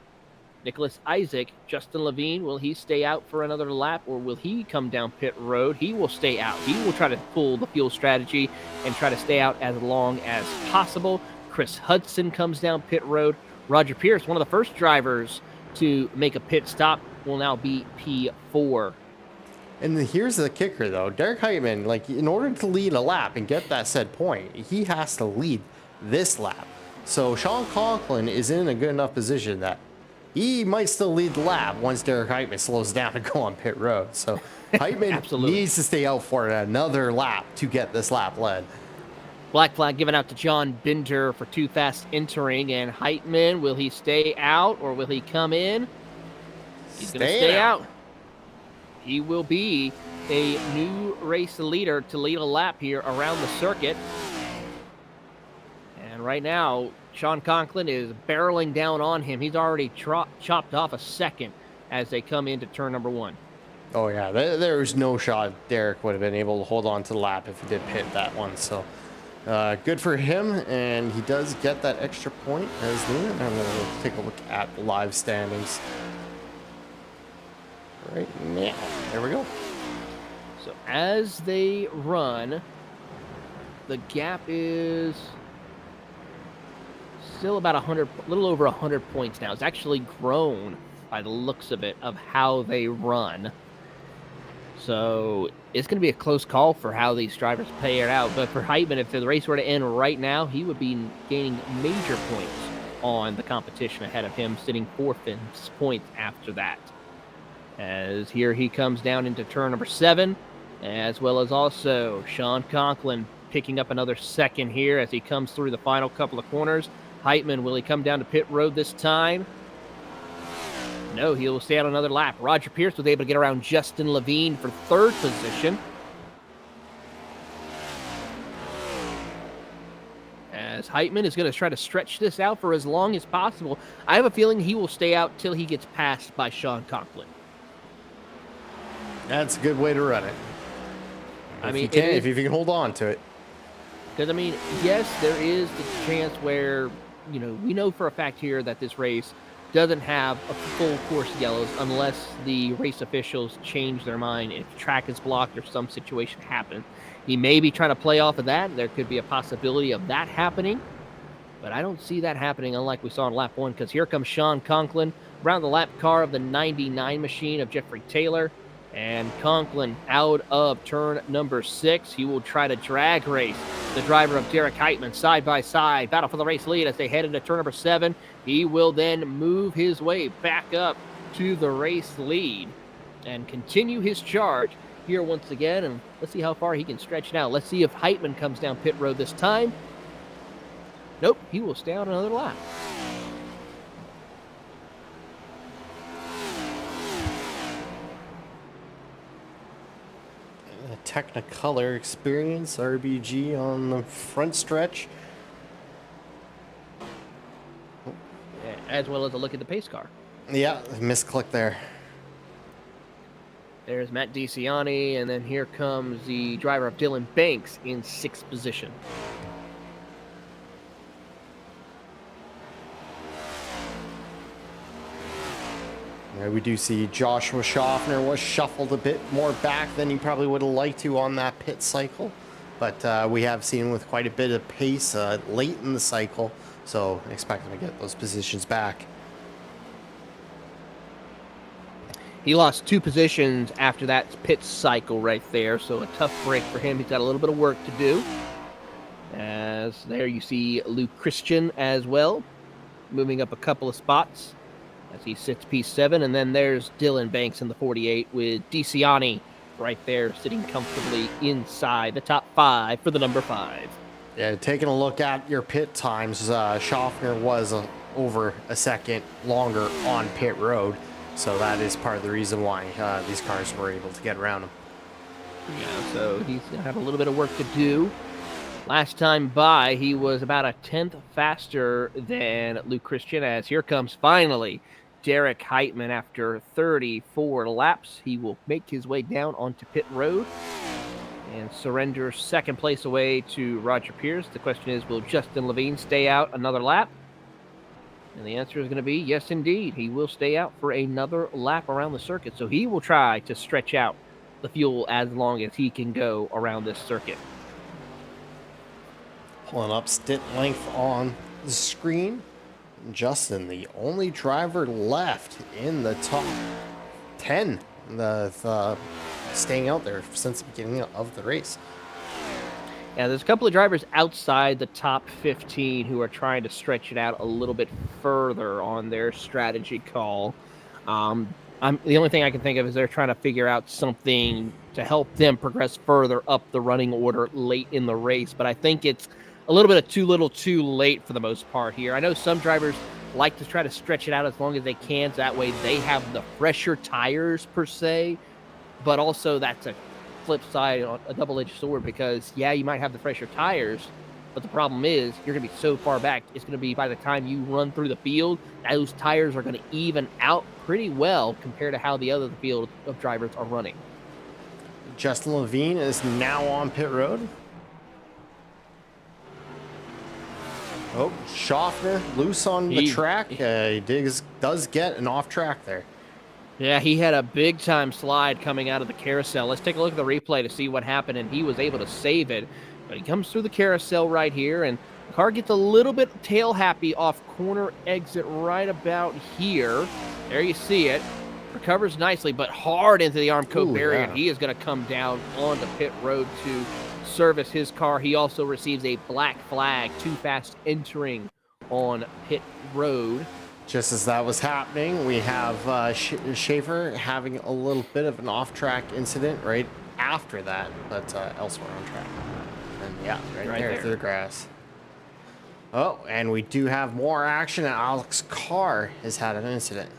Nicholas Isaac. Justin Levine, will he stay out for another lap, or will he come down pit road? He will stay out. He will try to pull the fuel strategy and try to stay out as long as possible. Chris Hudson comes down pit road. Roger Pierce, one of the first drivers to make a pit stop, will now be P4. And here's the kicker, though. Derek Heitman, like, in order to lead a lap and get that said point, he has to lead this lap. So Sean Conklin is in a good enough position that he might still lead the lap once Derek Heitman slows down and go on pit road. So Heitman needs to stay out for another lap to get this lap led. Black flag given out to John Binder for too fast entering. And Heitman, will he stay out or will he come in? He's going to stay out. He will be a new race leader to lead a lap here around the circuit. And right now, Sean Conklin is barreling down on him. He's already chopped off a second as they come into turn number 1. Oh, yeah. There's no shot Derek would have been able to hold on to the lap if he did pit that one. So good for him. And he does get that extra point as Luna. I'm going to take a look at the live standings right now. There we go. So as they run, the gap is still about 100, a little over 100 points now. It's actually grown by the looks of it, of how they run. So it's going to be a close call for how these drivers play it out. But for Heitman, if the race were to end right now, he would be gaining major points on the competition ahead of him, sitting 4th in points after that. As here he comes down into turn number 7, as well as also Sean Conklin picking up another second here as he comes through the final couple of corners. Heitman, will he come down to pit road this time? No, he will stay out another lap. Roger Pierce was able to get around Justin Levine for 3rd position. As Heitman is going to try to stretch this out for as long as possible. I have a feeling he will stay out till he gets passed by Sean Conklin. That's a good way to run it. If you can hold on to it. Because, I mean, yes, there is the chance where, we know for a fact here that this race doesn't have a full course yellows unless the race officials change their mind. If track is blocked or some situation happens, he may be trying to play off of that. There could be a possibility of that happening, but I don't see that happening, unlike we saw in lap 1, because here comes Sean Conklin around the lap car of the 99 machine of Jeffrey Taylor. And Conklin out of turn number 6. He will try to drag race the driver of Derek Heitman side by side. Battle for the race lead as they head into turn number 7. He will then move his way back up to the race lead and continue his charge here once again. And let's see how far he can stretch now. Let's see if Heitman comes down pit road this time. Nope, he will stay out another lap. Technicolor Experience RBG on the front stretch. as well as a look at the pace car. Yeah, misclick there. There's Matt DiCianni, and then here comes the driver of Dylan Banks in 6th position. Yeah, we do see Joshua Schaffner was shuffled a bit more back than he probably would have liked to on that pit cycle. But we have seen him with quite a bit of pace late in the cycle, so expect him to get those positions back. He lost 2 positions after that pit cycle right there, so a tough break for him. He's got a little bit of work to do. As there you see Luke Christian as well, moving up a couple of spots as he sits P7. And then there's Dylan Banks in the 48 with DiCianni right there sitting comfortably inside the top 5 for the number 5. Yeah, taking a look at your pit times, Schaffner was over a second longer on pit road. So that is part of the reason why these cars were able to get around him. Yeah, so he's going to have a little bit of work to do. Last time by, he was about a 10th faster than Luke Christian, as here comes finally Derek Heitman after 34 laps. He will make his way down onto pit road and surrender 2nd place away to Roger Pierce. The question is, will Justin Levine stay out another lap? And the answer is going to be yes, indeed. He will stay out for another lap around the circuit. So he will try to stretch out the fuel as long as he can go around this circuit. Pulling up stint length on the screen. Justin, the only driver left in the top 10, staying out there since the beginning of the race. Yeah, there's a couple of drivers outside the top 15 who are trying to stretch it out a little bit further on their strategy call. The only thing I can think of is they're trying to figure out something to help them progress further up the running order late in the race. But I think it's a little bit of too little too late for the most part here. I know some drivers like to try to stretch it out as long as they can, so that way they have the fresher tires per se. But also that's a flip side, a double-edged sword, because yeah, you might have the fresher tires, but the problem is you're going to be so far back, it's going to be by the time you run through the field, those tires are going to even out pretty well compared to how the other field of drivers are running. Justin Levine is now on pit road. Oh, Schaffner loose on the track. He does get an off track there. Yeah, he had a big-time slide coming out of the carousel. Let's take a look at the replay to see what happened, and he was able to save it. But he comes through the carousel right here, and the car gets a little bit tail-happy off corner exit right about here. There you see it. Recovers nicely, but hard into the arm coat barrier, and he is going to come down onto pit road to service his car. He also receives a black flag, too fast entering on pit road. Just as that was happening, we have Schaefer having a little bit of an off-track incident right after that, but elsewhere on track. And yeah, right there through the grass. Oh, and we do have more action. Alex Carr has had an incident.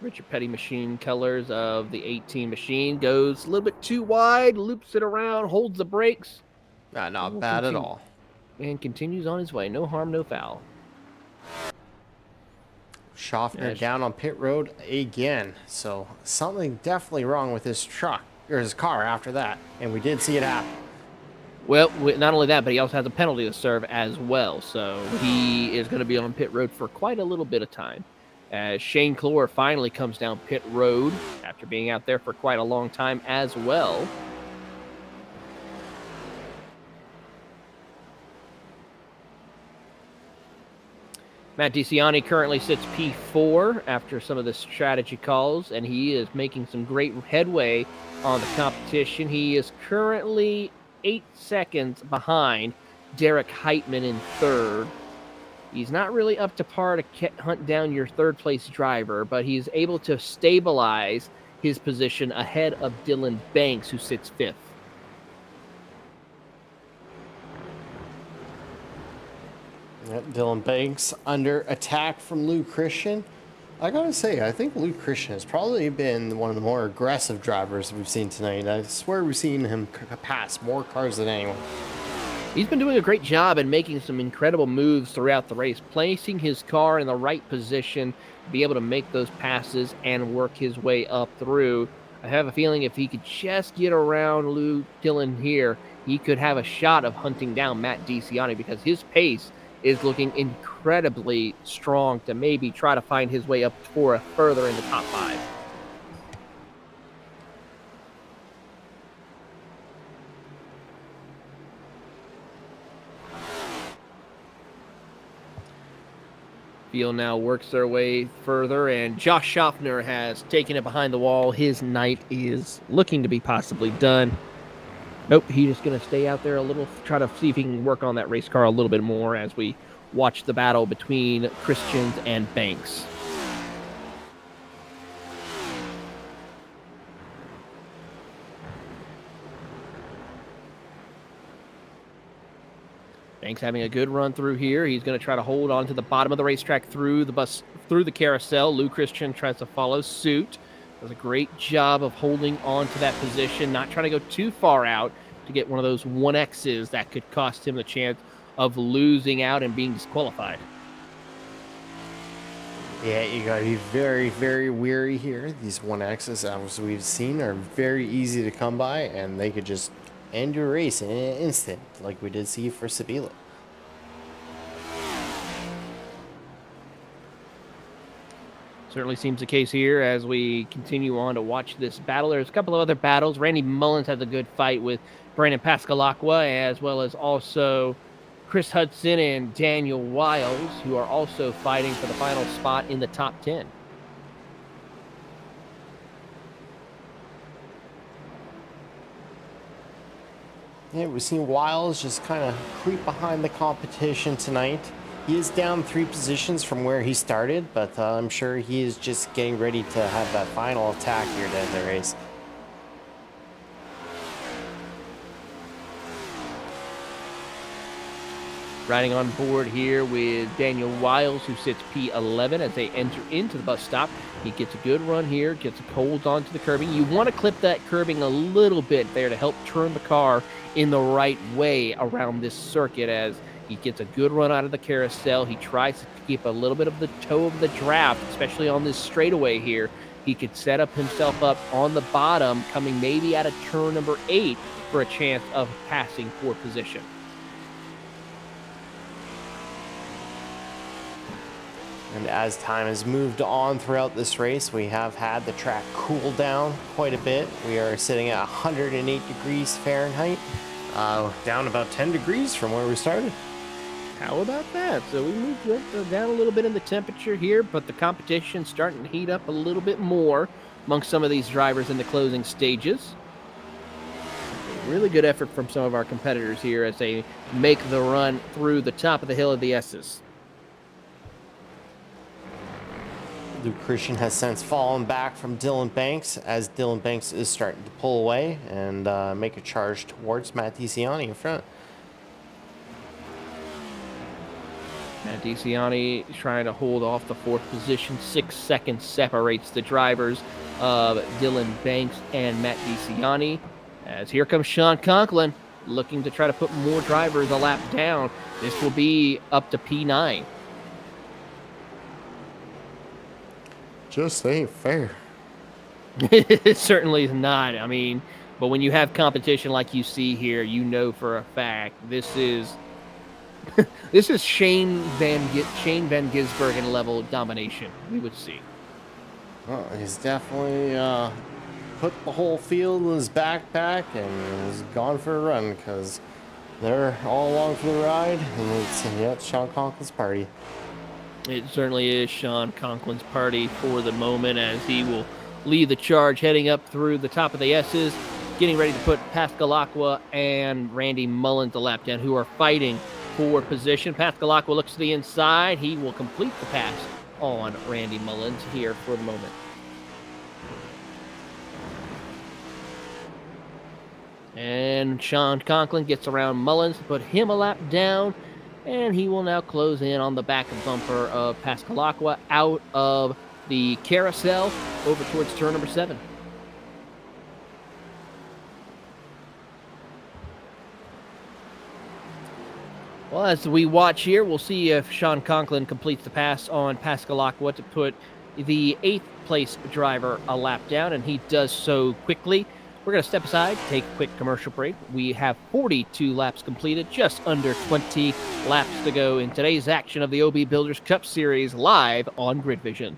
Richard Petty machine colors of the 18 machine goes a little bit too wide, loops it around, holds the brakes. Not bad at all. And continues on his way. No harm, no foul. Schaffner down on pit road again. So something definitely wrong with his truck, or his car after that. And we did see it happen. Well, not only that, but he also has a penalty to serve as well. So he is going to be on pit road for quite a little bit of time. As Shane Clore finally comes down pit road after being out there for quite a long time as well. Matt DiCianni currently sits P4 after some of the strategy calls, and he is making some great headway on the competition. He is currently 8 seconds behind Derek Heitman in 3rd. He's not really up to par to hunt down your 3rd place driver, but he's able to stabilize his position ahead of Dylan Banks, who sits 5th. Yep, Dylan Banks under attack from Luke Christian. I gotta say, I think Luke Christian has probably been one of the more aggressive drivers we've seen tonight. I swear we've seen him pass more cars than anyone. He's been doing a great job and making some incredible moves throughout the race, placing his car in the right position to be able to make those passes and work his way up through. I have a feeling if he could just get around Lou Dillon here, he could have a shot of hunting down Matt DiCianni because his pace is looking incredibly strong to maybe try to find his way up for a further in the top 5. Field now works their way further, and Josh Schaffner has taken it behind the wall. His night is looking to be possibly done. Nope, he's just going to stay out there a little, try to see if he can work on that race car a little bit more as we watch the battle between Christians and Banks. Banks having a good run through here. He's going to try to hold on to the bottom of the racetrack through the carousel. Lou Christian tries to follow suit. Does a great job of holding on to that position, not trying to go too far out to get one of those 1Xs that could cost him the chance of losing out and being disqualified. Yeah, you got to be very, very wary here. These 1Xs, as we've seen, are very easy to come by, and they could just end your race in an instant, like we did see for Sabila. Certainly seems the case here as we continue on to watch this battle. There's a couple of other battles. Randy Mullins has a good fight with Brandon Pascalacqua, as well as also Chris Hudson and Daniel Wiles, who are also fighting for the final spot in the top 10. Yeah, we've seen Wiles just kind of creep behind the competition tonight. He is down 3 positions from where he started, but I'm sure he is just getting ready to have that final attack here to end the race. Riding on board here with Daniel Wiles, who sits P11 as they enter into the bus stop. He gets a good run here, gets a hold onto the curbing. You want to clip that curbing a little bit there to help turn the car in the right way around this circuit as he gets a good run out of the carousel. He tries to keep a little bit of the toe of the draft, especially on this straightaway here. He could set up himself up on the bottom, coming maybe out of turn number 8 for a chance of passing for position. And as time has moved on throughout this race, we have had the track cool down quite a bit. We are sitting at 108 degrees Fahrenheit, down about 10 degrees from where we started. How about that? So we moved down a little bit in the temperature here, but the competition's starting to heat up a little bit more amongst some of these drivers in the closing stages. Really good effort from some of our competitors here as they make the run through the top of the hill of the S's. Luke Christian has since fallen back from Dylan Banks as Dylan Banks is starting to pull away and make a charge towards Matt DiCianni in front. Matt DiCianni trying to hold off the 4th position. 6 seconds separates the drivers of Dylan Banks and Matt DiCianni. As here comes Sean Conklin looking to try to put more drivers a lap down. This will be up to P9. Just ain't fair. It certainly is not. I mean, but when you have competition like you see here, you know for a fact this is this is Shane Van Gisbergen level domination we would see. Well, he's definitely put the whole field in his backpack and is gone for a run because they're all along for the ride, and it's Sean Conklin's party. It certainly is Sean Conklin's party for the moment as he will lead the charge heading up through the top of the S's, getting ready to put Pascalacqua and Randy Mullins a lap down, who are fighting for position. Pascalacqua looks to the inside. He will complete the pass on Randy Mullins here for the moment. And Sean Conklin gets around Mullins to put him a lap down. And he will now close in on the back bumper of Pascalacqua out of the carousel over towards turn number 7. Well, as we watch here, we'll see if Sean Conklin completes the pass on Pascalaqua to put the 8th place driver a lap down, and he does so quickly. We're going to step aside, take a quick commercial break. We have 42 laps completed, just under 20 laps to go in today's action of the OB Builders Cup Series live on Grid Vision.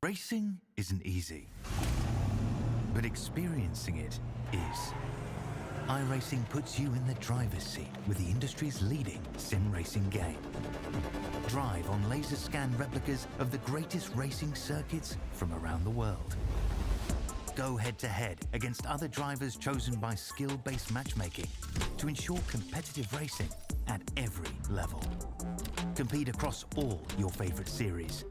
Racing isn't easy, but experiencing it is. iRacing puts you in the driver's seat with the industry's leading sim racing game. Drive on laser scan replicas of the greatest racing circuits from around the world. Go head-to-head against other drivers chosen by skill-based matchmaking to ensure competitive racing at every level. Compete across all your favorite series.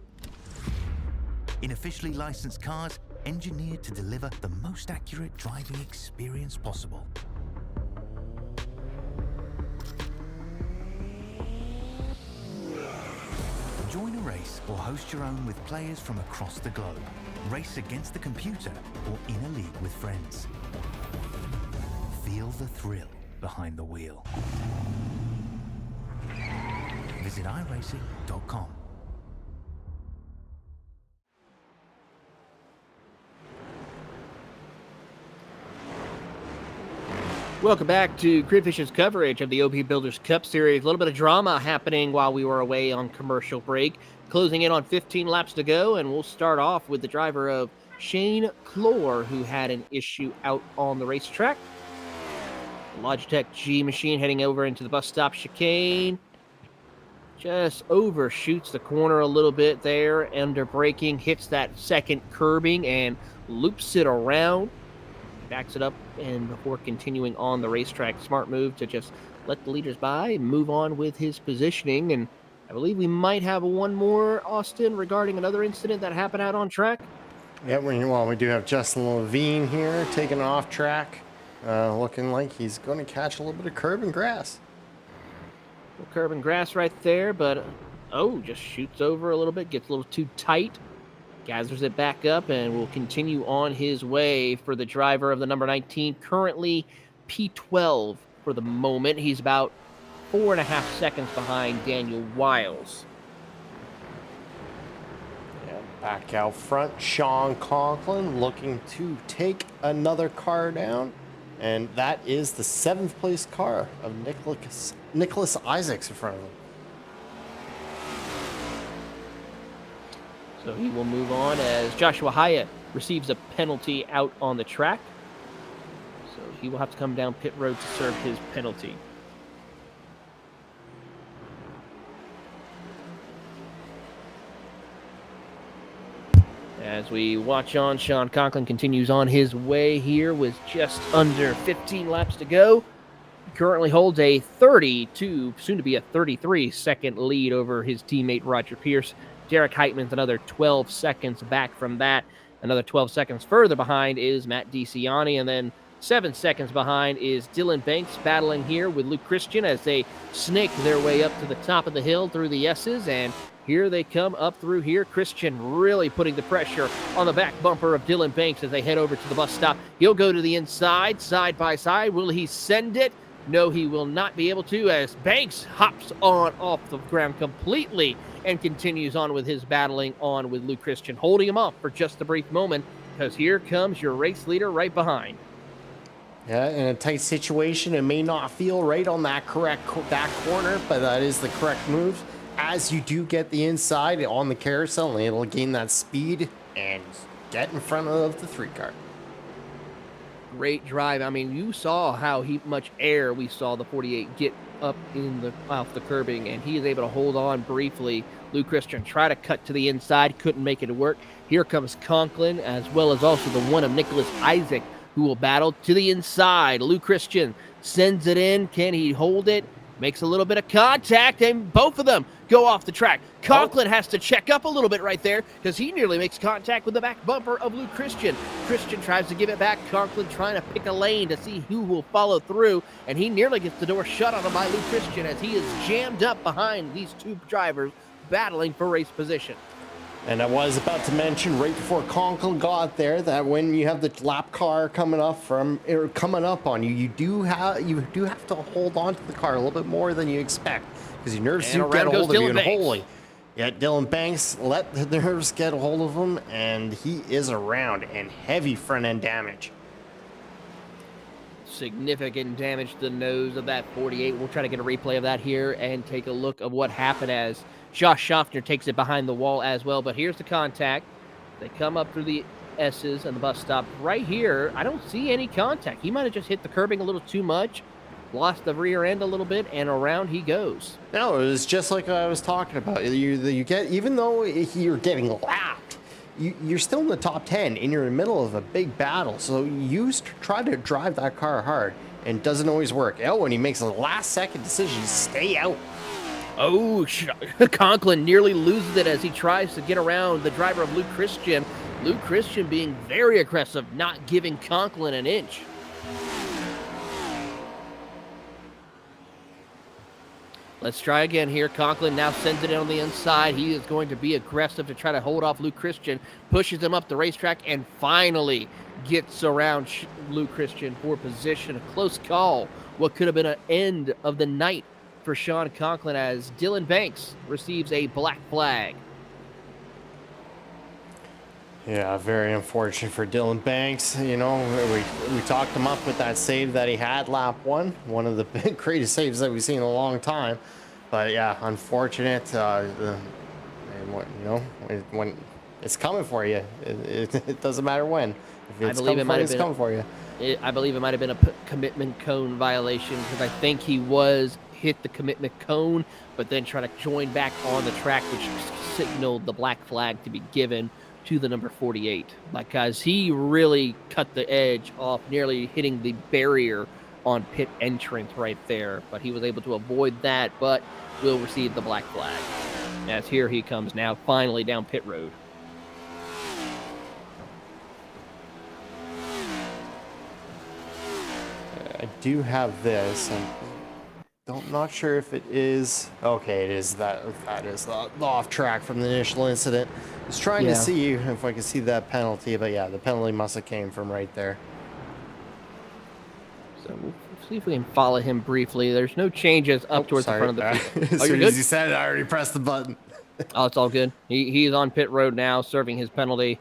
In officially licensed cars, engineered to deliver the most accurate driving experience possible. Join a race or host your own with players from across the globe. Race against the computer or in a league with friends. Feel the thrill behind the wheel. Visit iRacing.com. Welcome back to Gridfish's coverage of the OB Builders Cup Series. A little bit of drama happening while we were away on commercial break. Closing in on 15 laps to go, and we'll start off with the driver of Shane Clore, who had an issue out on the racetrack. The Logitech G machine heading over into the bus stop chicane. Just overshoots the corner a little bit there, under braking, hits that second curbing, and loops it around. Backs it up, and before continuing on the racetrack, smart move to just let the leaders by, move on with his positioning. And I believe we might have one more, Austin, regarding another incident that happened out on track. Yeah, we do have Justin Levine here taking off track, looking like he's going to catch a little bit of curb and grass. A little curb and grass right there, but just shoots over a little bit, gets a little too tight. Gathers it back up and will continue on his way for the driver of the number 19, currently P12 for the moment. He's about 4.5 seconds behind Daniel Wiles. Yeah, back out front, Sean Conklin looking to take another car down, and that is the 7th place car of Nicholas Isaacs in front of him. So he will move on as Joshua Hyatt receives a penalty out on the track. So he will have to come down pit road to serve his penalty. As we watch on, Sean Conklin continues on his way here with just under 15 laps to go. He currently holds a 32, soon to be a 33 second lead over his teammate Roger Pierce. Derek Heitman's another 12 seconds back from that. Another 12 seconds further behind is Matt DeCiani, and then 7 seconds behind is Dylan Banks battling here with Luke Christian as they snake their way up to the top of the hill through the S's, and here they come up through here. Christian really putting the pressure on the back bumper of Dylan Banks as they head over to the bus stop. He'll go to the inside, side by side. Will he send it? No, he will not be able to, as Banks hops on off the ground completely and continues on with his battling on with Luke Christian, holding him off for just a brief moment, because here comes your race leader right behind. Yeah, in a tight situation, it may not feel right on that correct back corner, but that is the correct move. As you do get the inside on the carousel, and it'll gain that speed and get in front of the 3-car. Great drive. I mean, you saw how much air we saw the 48 get up off the curbing, and he is able to hold on briefly. Luke Christian tried to cut to the inside, couldn't make it work. Here comes Conklin, as well as also the one of Nicholas Isaac, who will battle to the inside. Luke Christian sends it in. Can he hold it? Makes a little bit of contact, and both of them go off the track. Conklin has to check up a little bit right there because he nearly makes contact with the back bumper of Luke Christian. Christian tries to give it back. Conklin trying to pick a lane to see who will follow through, and he nearly gets the door shut on him by Luke Christian as he is jammed up behind these two drivers battling for race position. And I was about to mention right before Conklin got there that when you have the lap car coming up on you, you do have to hold on to the car a little bit more than you expect because your nerves do get a hold of you. And holy, yeah, Dylan Banks let the nerves get a hold of him, and he is around and heavy front end damage. Significant damage to the nose of that 48. We'll try to get a replay of that here and take a look of what happened as Josh Schaffner takes it behind the wall as well. But here's the contact. They come up through the S's and the bus stop. Right here, I don't see any contact. He might have just hit the curbing a little too much, lost the rear end a little bit, and around he goes. No, it was just like I was talking about. You get, even though you're getting lapped, you're still in the top 10 and you're in the middle of a big battle. So you try to drive that car hard, and it doesn't always work. When he makes a last second decision to stay out. Oh, Conklin nearly loses it as he tries to get around the driver of Luke Christian. Luke Christian being very aggressive, not giving Conklin an inch. Let's try again here. Conklin now sends it in on the inside. He is going to be aggressive to try to hold off Luke Christian, pushes him up the racetrack, and finally gets around Luke Christian for position. A close call. What could have been an end of the night for Sean Conklin as Dylan Banks receives a black flag. Yeah, very unfortunate for Dylan Banks. You know, we talked him up with that save that he had lap one of the greatest saves that we've seen in a long time. But yeah, unfortunate. When it's coming for you, it doesn't matter when. If it's coming for you, it's coming for you. I believe it might have been a commitment cone violation because I think he hit the commitment cone, but then try to join back on the track, which signaled the black flag to be given to the number 48. Because he really cut the edge off, nearly hitting the barrier on pit entrance right there. But he was able to avoid that, but will receive the black flag. As here he comes now, finally down pit road. I do have this. I'm not sure if it is. Okay, it is that is the off track from the initial incident. I was trying to see if I could see that penalty, but yeah, the penalty must have came from right there. So we'll see if we can follow him briefly. There's no changes up towards the front of the as soon as he said it, I already pressed the button. Oh, it's all good. He's on pit road now, serving his penalty,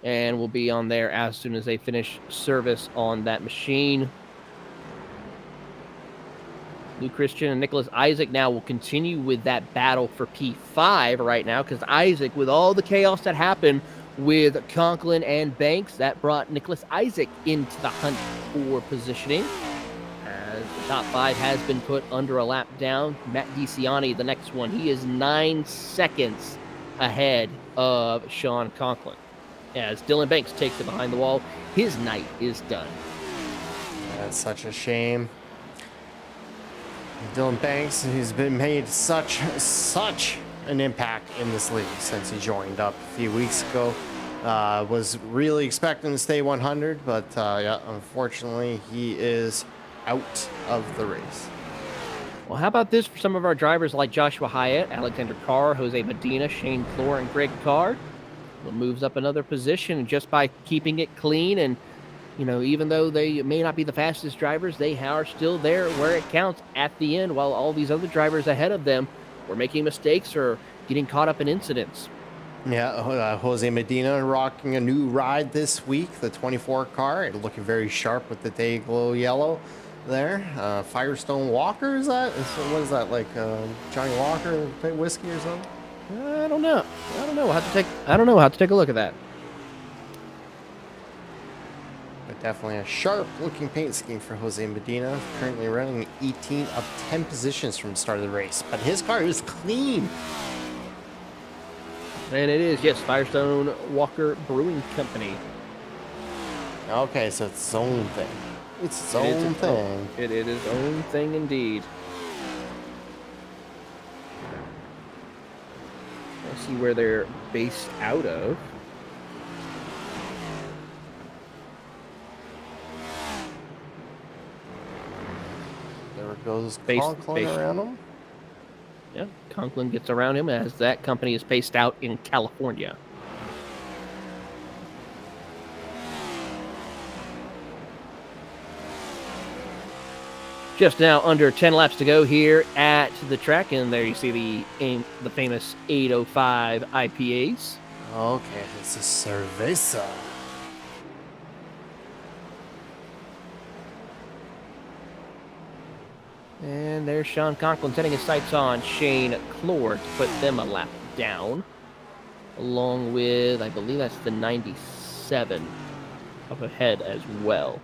and will be on there as soon as they finish service on that machine. Luke Christian and Nicholas Isaac now will continue with that battle for P5 right now, because Isaac, with all the chaos that happened with Conklin and Banks, that brought Nicholas Isaac into the hunt for positioning. As the top 5 has been put under a lap down. Matt DeCiani, the next one, he is 9 seconds ahead of Sean Conklin. As Dylan Banks takes it behind the wall, his night is done. That's such a shame. Dylan Banks, who's been made such an impact in this league since he joined up a few weeks ago. Was really expecting to stay 100, but yeah, unfortunately, he is out of the race. Well, how about this for some of our drivers like Joshua Hyatt, Alexander Carr, Jose Medina, Shane Clore, and Greg Carr? Well, moves up another position just by keeping it clean. And, you know, even though they may not be the fastest drivers, they are still there where it counts at the end, while all these other drivers ahead of them were making mistakes or getting caught up in incidents. Yeah, Jose Medina rocking a new ride this week, the 24 car, looking very sharp with the day glow yellow there. Firestone Walker, is that? What is that, like Johnny Walker whiskey or something? I don't know. I don't know. We'll have to take a look at that. But definitely a sharp looking paint scheme for Jose Medina. Currently running 18 up 10 positions from the start of the race. But his car is clean. And it is, yes, Firestone Walker Brewing Company. Okay, so it's its own thing. It's its own thing. It is its own thing indeed. Let's see where they're based out of. There goes Based Conklin around him. Yeah, Conklin gets around him as that company is based out in California. Just now under 10 laps to go here at the track, and there you see the famous 805 IPAs. Okay, it's a cerveza. And there's Sean Conklin setting his sights on Shane Clore to put them a lap down, along with, I believe that's the 97 up ahead as well.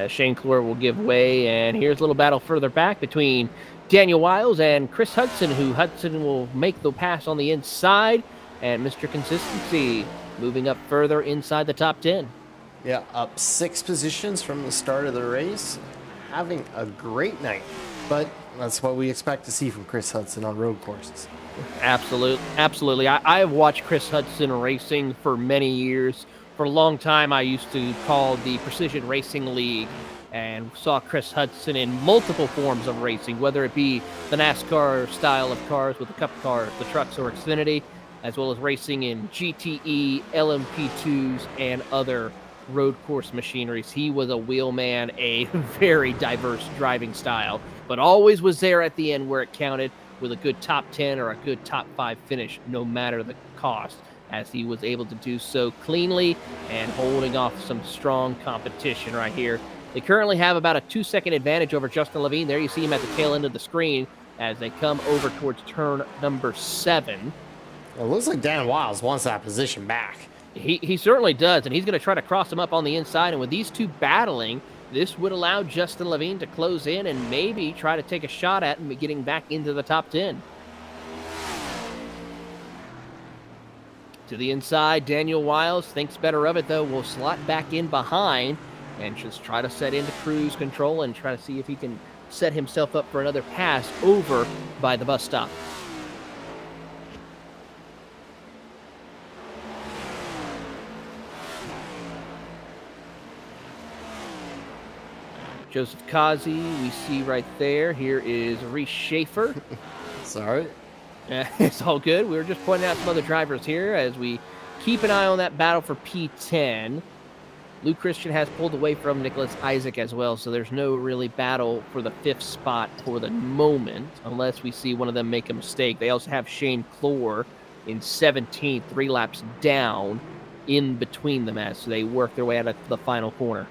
Shane Clore will give way, and here's a little battle further back between Daniel Wiles and Chris Hudson, who Hudson will make the pass on the inside, and Mr. Consistency moving up further inside the top 10. Yeah, up 6 positions from the start of the race. Having a great night, but that's what we expect to see from Chris Hudson on road courses. Absolutely. I have watched Chris Hudson racing for many years. For a long time, I used to call the Precision Racing League and saw Chris Hudson in multiple forms of racing, whether it be the NASCAR style of cars with the Cup cars, the trucks, or Xfinity, as well as racing in GTE, LMP2s, and other road course machineries. He was a wheelman, a very diverse driving style, but always was there at the end where it counted with a good top 10 or a good top 5 finish, no matter the cost, as he was able to do so cleanly and holding off some strong competition right here. They currently have about a 2-second advantage over Justin Levine. There you see him at the tail end of the screen as they come over towards turn number 7. It looks like Dan Wiles wants that position back. He certainly does, and he's going to try to cross him up on the inside. And with these two battling, this would allow Justin Levine to close in and maybe try to take a shot at him getting back into the top 10. To the inside, Daniel Wiles thinks better of it, though. Will slot back in behind and just try to set into cruise control and try to see if he can set himself up for another pass over by the bus stop. Joseph Kazi, we see right there. Here is Reese Schaefer. Sorry. It's all good. We were just pointing out some other drivers here as we keep an eye on that battle for P10. Luke Christian has pulled away from Nicholas Isaac as well, so there's no really battle for the 5th spot for the moment, unless we see one of them make a mistake. They also have Shane Clore in 17th, 3 laps down in between them as they work their way out of the final corner.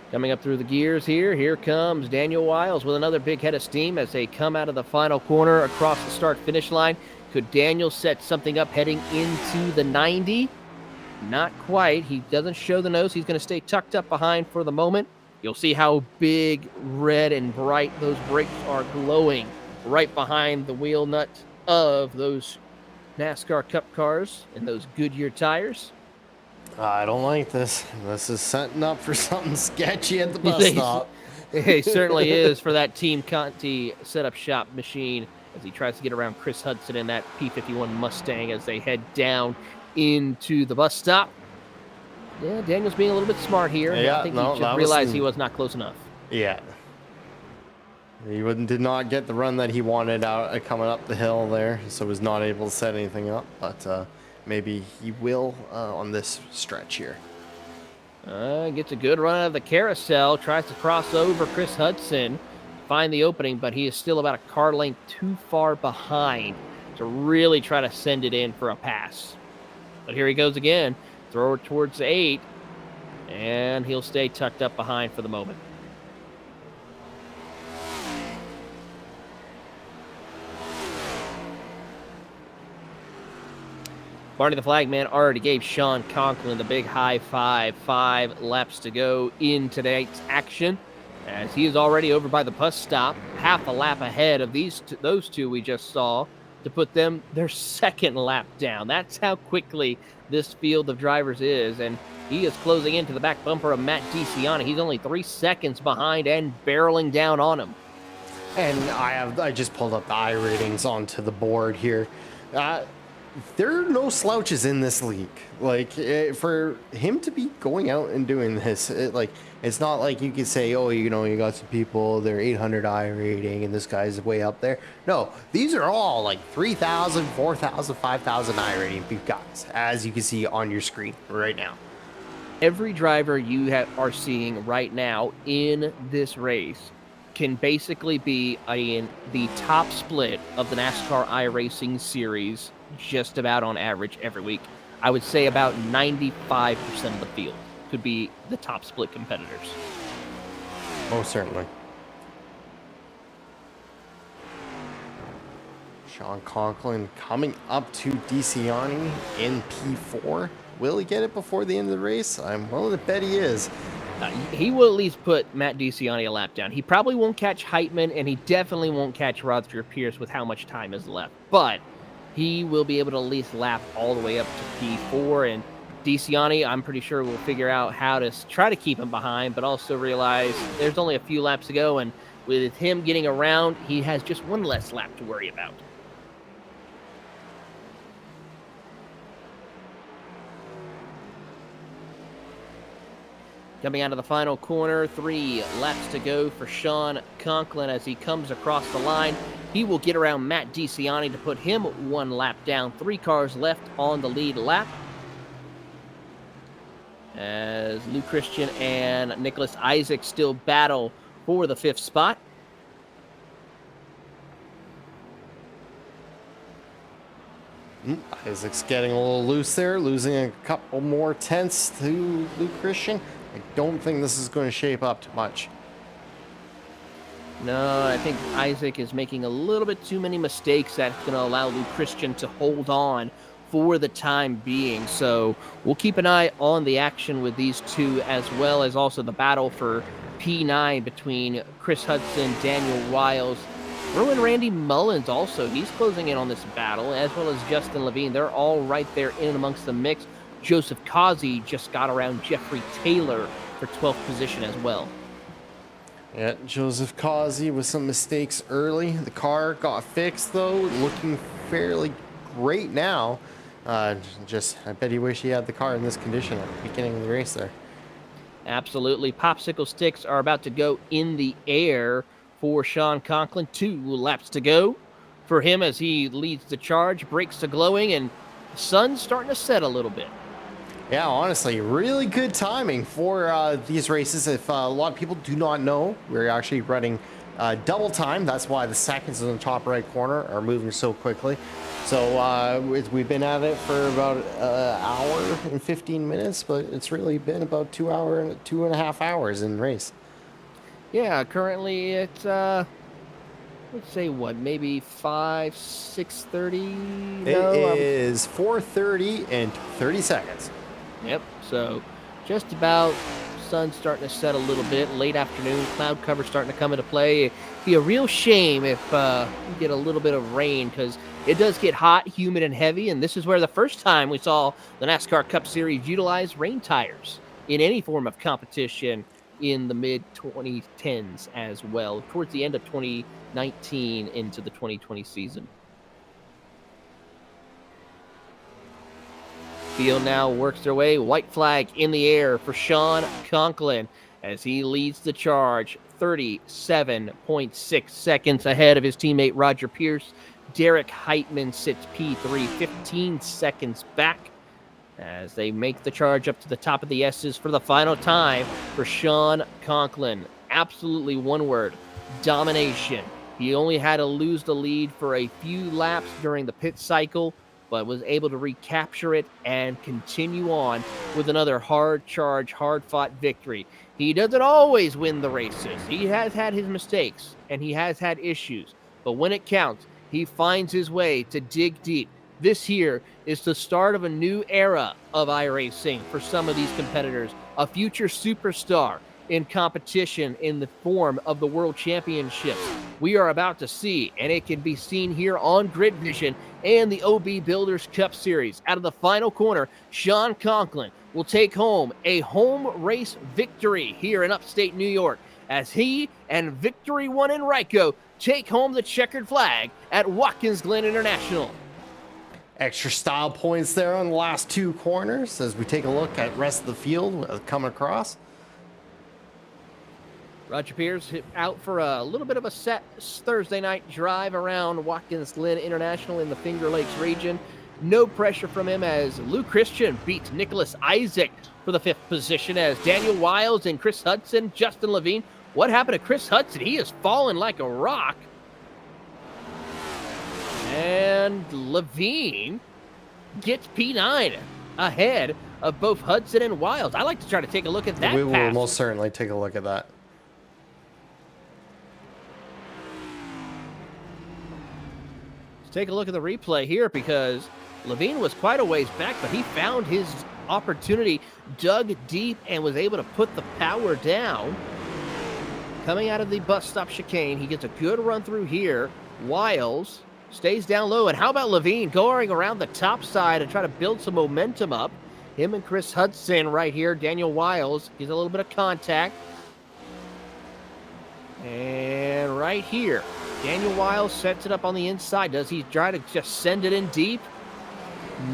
Coming up through the gears here comes Daniel Wiles with another big head of steam as they come out of the final corner across the start-finish line. Could Daniel set something up heading into the 90? Not quite. He doesn't show the nose. He's going to stay tucked up behind for the moment. You'll see how big, red, and bright those brakes are glowing right behind the wheel nut of those NASCAR Cup cars and those Goodyear tires. I don't like this. This is setting up for something sketchy at the bus They- stop. He certainly is for that Team Conti setup shop machine as he tries to get around Chris Hudson in that P-51 Mustang as they head down into the bus stop. Yeah, Daniel's being a little bit smart here. Yeah, I think no, he that just was realized some- he was not close enough. Yeah. Did not get the run that he wanted out coming up the hill there, so was not able to set anything up, but maybe he will on this stretch here. Gets a good run out of the carousel, tries to cross over Chris Hudson, find the opening, but he is still about a car length too far behind to really try to send it in for a pass. But here he goes again, throw it towards 8, and he'll stay tucked up behind for the moment. Barney the Flagman already gave Sean Conklin the big high five. 5 laps to go in today's action, as he is already over by the bus stop, half a lap ahead of those two we just saw, to put them their second lap down. That's how quickly this field of drivers is, and he is closing into the back bumper of Matt DeCiani. He's only 3 seconds behind and barreling down on him. And I just pulled up the I ratings onto the board here. There are no slouches in this league. Like, for him to be going out and doing this, it's not like you could say, oh, you got some people, they're 800 I rating, and this guy's way up there. No, these are all like 3,000, 4,000, 5,000 I rating guys, as you can see on your screen right now. Every driver you are seeing right now in this race can basically be in the top split of the NASCAR iRacing series just about on average every week. I would say about 95% of the field could be the top split competitors. Oh, certainly. Sean Conklin coming up to DeCiani in P4. Will he get it before the end of the race? I'm willing to bet he is. He will at least put Matt DeCiani a lap down. He probably won't catch Heitman, and he definitely won't catch Roger Pierce with how much time is left. But he will be able to at least lap all the way up to P4. And DeCiani, I'm pretty sure, will figure out how to try to keep him behind, but also realize there's only a few laps to go. And with him getting around, he has just one less lap to worry about. Coming out of the final corner, 3 laps to go for Sean Conklin as he comes across the line. He will get around Matt DeCiani to put him 1 lap down. 3 cars left on the lead lap, as Lou Christian and Nicholas Isaac still battle for the 5th spot. Isaac's getting a little loose there, losing a couple more tenths to Lou Christian. I don't think this is going to shape up too much. No, I think Isaac is making a little bit too many mistakes that's going to allow Lou Christian to hold on for the time being. So we'll keep an eye on the action with these two, as well as also the battle for P9 between Chris Hudson, Daniel Wiles, and Randy Mullins also. He's closing in on this battle, as well as Justin Levine. They're all right there in amongst the mix. Joseph Causey just got around Jeffrey Taylor for 12th position as well. Yeah, Joseph Causey with some mistakes early. The car got fixed, though, looking fairly great now. I bet he wish he had the car in this condition at the beginning of the race there. Absolutely. Popsicle sticks are about to go in the air for Sean Conklin. 2 laps to go for him as he leads the charge. Brakes are glowing, and the sun's starting to set a little bit. Yeah, honestly, really good timing for these races. If a lot of people do not know, we're actually running double time. That's why the seconds in the top right corner are moving so quickly. So we've been at it for about an hour and 15 minutes, but it's really been about 2.5 hours in race. Yeah, currently it's, let's say what, maybe 6:30? It is 4:30 and 30 seconds. Yep, so just about sun's starting to set a little bit. Late afternoon, cloud cover starting to come into play. It'd be a real shame if we get a little bit of rain, because it does get hot, humid, and heavy. And this is where the first time we saw the NASCAR Cup Series utilize rain tires in any form of competition in the mid-2010s as well, towards the end of 2019 into the 2020 season. Field now works their way. White flag in the air for Sean Conklin as he leads the charge, 37.6 seconds ahead of his teammate Roger Pierce. Derek Heitman sits P3, 15 seconds back as they make the charge up to the top of the S's for the final time for Sean Conklin. Absolutely one word: domination. He only had to lose the lead for a few laps during the pit cycle, but was able to recapture it and continue on with another hard-fought victory. He doesn't always win the races. He has had his mistakes, and he has had issues. But when it counts, he finds his way to dig deep. This here is the start of a new era of iRacing for some of these competitors. A future superstar in competition in the form of the World Championships we are about to see, and it can be seen here on Grid Vision and the OB Builders Cup Series. Out of the final corner, Sean Conklin will take home a home race victory here in upstate New York as he and Victory One Enrico take home the checkered flag at Watkins Glen International. Extra style points there on the last two corners as we take a look at rest of the field coming across. Roger Pierce out for a little bit of a set Thursday night drive around Watkins Glen International in the Finger Lakes region. No pressure from him as Lou Christian beats Nicholas Isaac for the 5th position, as Daniel Wiles and Chris Hudson, Justin Levine. What happened to Chris Hudson? He has fallen like a rock. And Levine gets P9 ahead of both Hudson and Wiles. I like to try to take a look at that. We will most certainly take a look at that. Take a look at the replay here, because Levine was quite a ways back, but he found his opportunity, dug deep, and was able to put the power down. Coming out of the bus stop chicane, he gets a good run through here. Wiles stays down low, and how about Levine going around the top side and try to build some momentum up? Him and Chris Hudson right here. Daniel Wiles gives a little bit of contact. And right here, Daniel Wiles sets it up on the inside. Does he try to just send it in deep?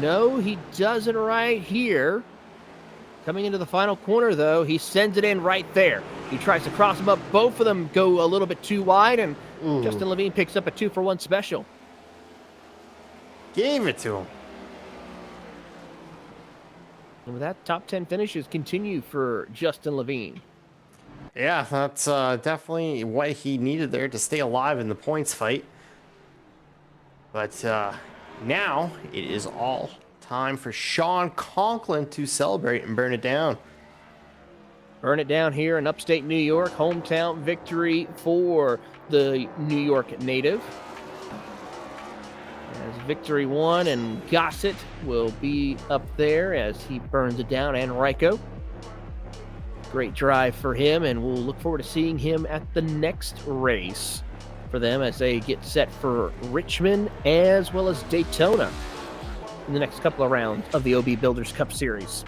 No, he doesn't right here. Coming into the final corner, though, he sends it in right there. He tries to cross them up. Both of them go a little bit too wide, and Justin Levine picks up a 2-for-1 special. Gave it to him. And with that, top 10 finishes continue for Justin Levine. Yeah, that's definitely what he needed there to stay alive in the points fight. But now it is all time for Sean Conklin to celebrate and burn it down. Burn it down here in upstate New York. Hometown victory for the New York native. As Victory One and Gossett will be up there as he burns it down, and Enrico. Great drive for him, and we'll look forward to seeing him at the next race for them as they get set for Richmond as well as Daytona in the next couple of rounds of the OB Builders Cup Series.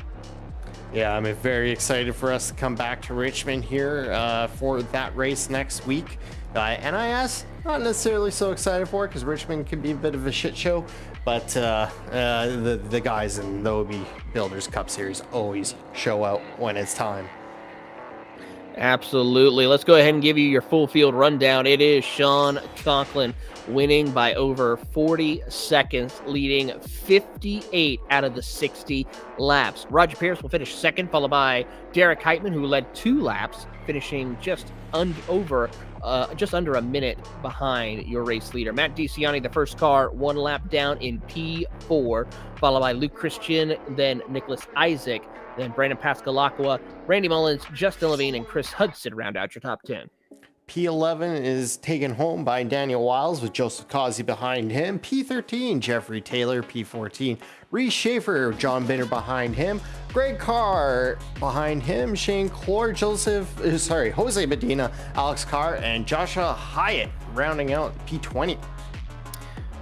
Yeah, I'm very excited for us to come back to Richmond here for that race next week. NIS, not necessarily so excited for it because Richmond can be a bit of a shit show, but the guys in the OB Builders Cup Series always show out when it's time. Absolutely. Let's go ahead and give you your full field rundown. It is Sean Conklin winning by over 40 seconds, leading 58 out of the 60 laps. Roger Pierce will finish second, followed by Derek Heitman, who led 2 laps, finishing just under a minute behind your race leader. Matt DeCiani, the first car, 1 lap down in P4, followed by Luke Christian, then Nicholas Isaac, then Brandon Pascalacqua, Randy Mullins, Justin Levine, and Chris Hudson round out your top 10. P11 is taken home by Daniel Wiles with Joseph Causey behind him. P13, Jeffrey Taylor. P14, Reese Schaefer, John Binder behind him. Greg Carr behind him. Shane Clore, Jose Medina, Alex Carr, and Joshua Hyatt rounding out P20.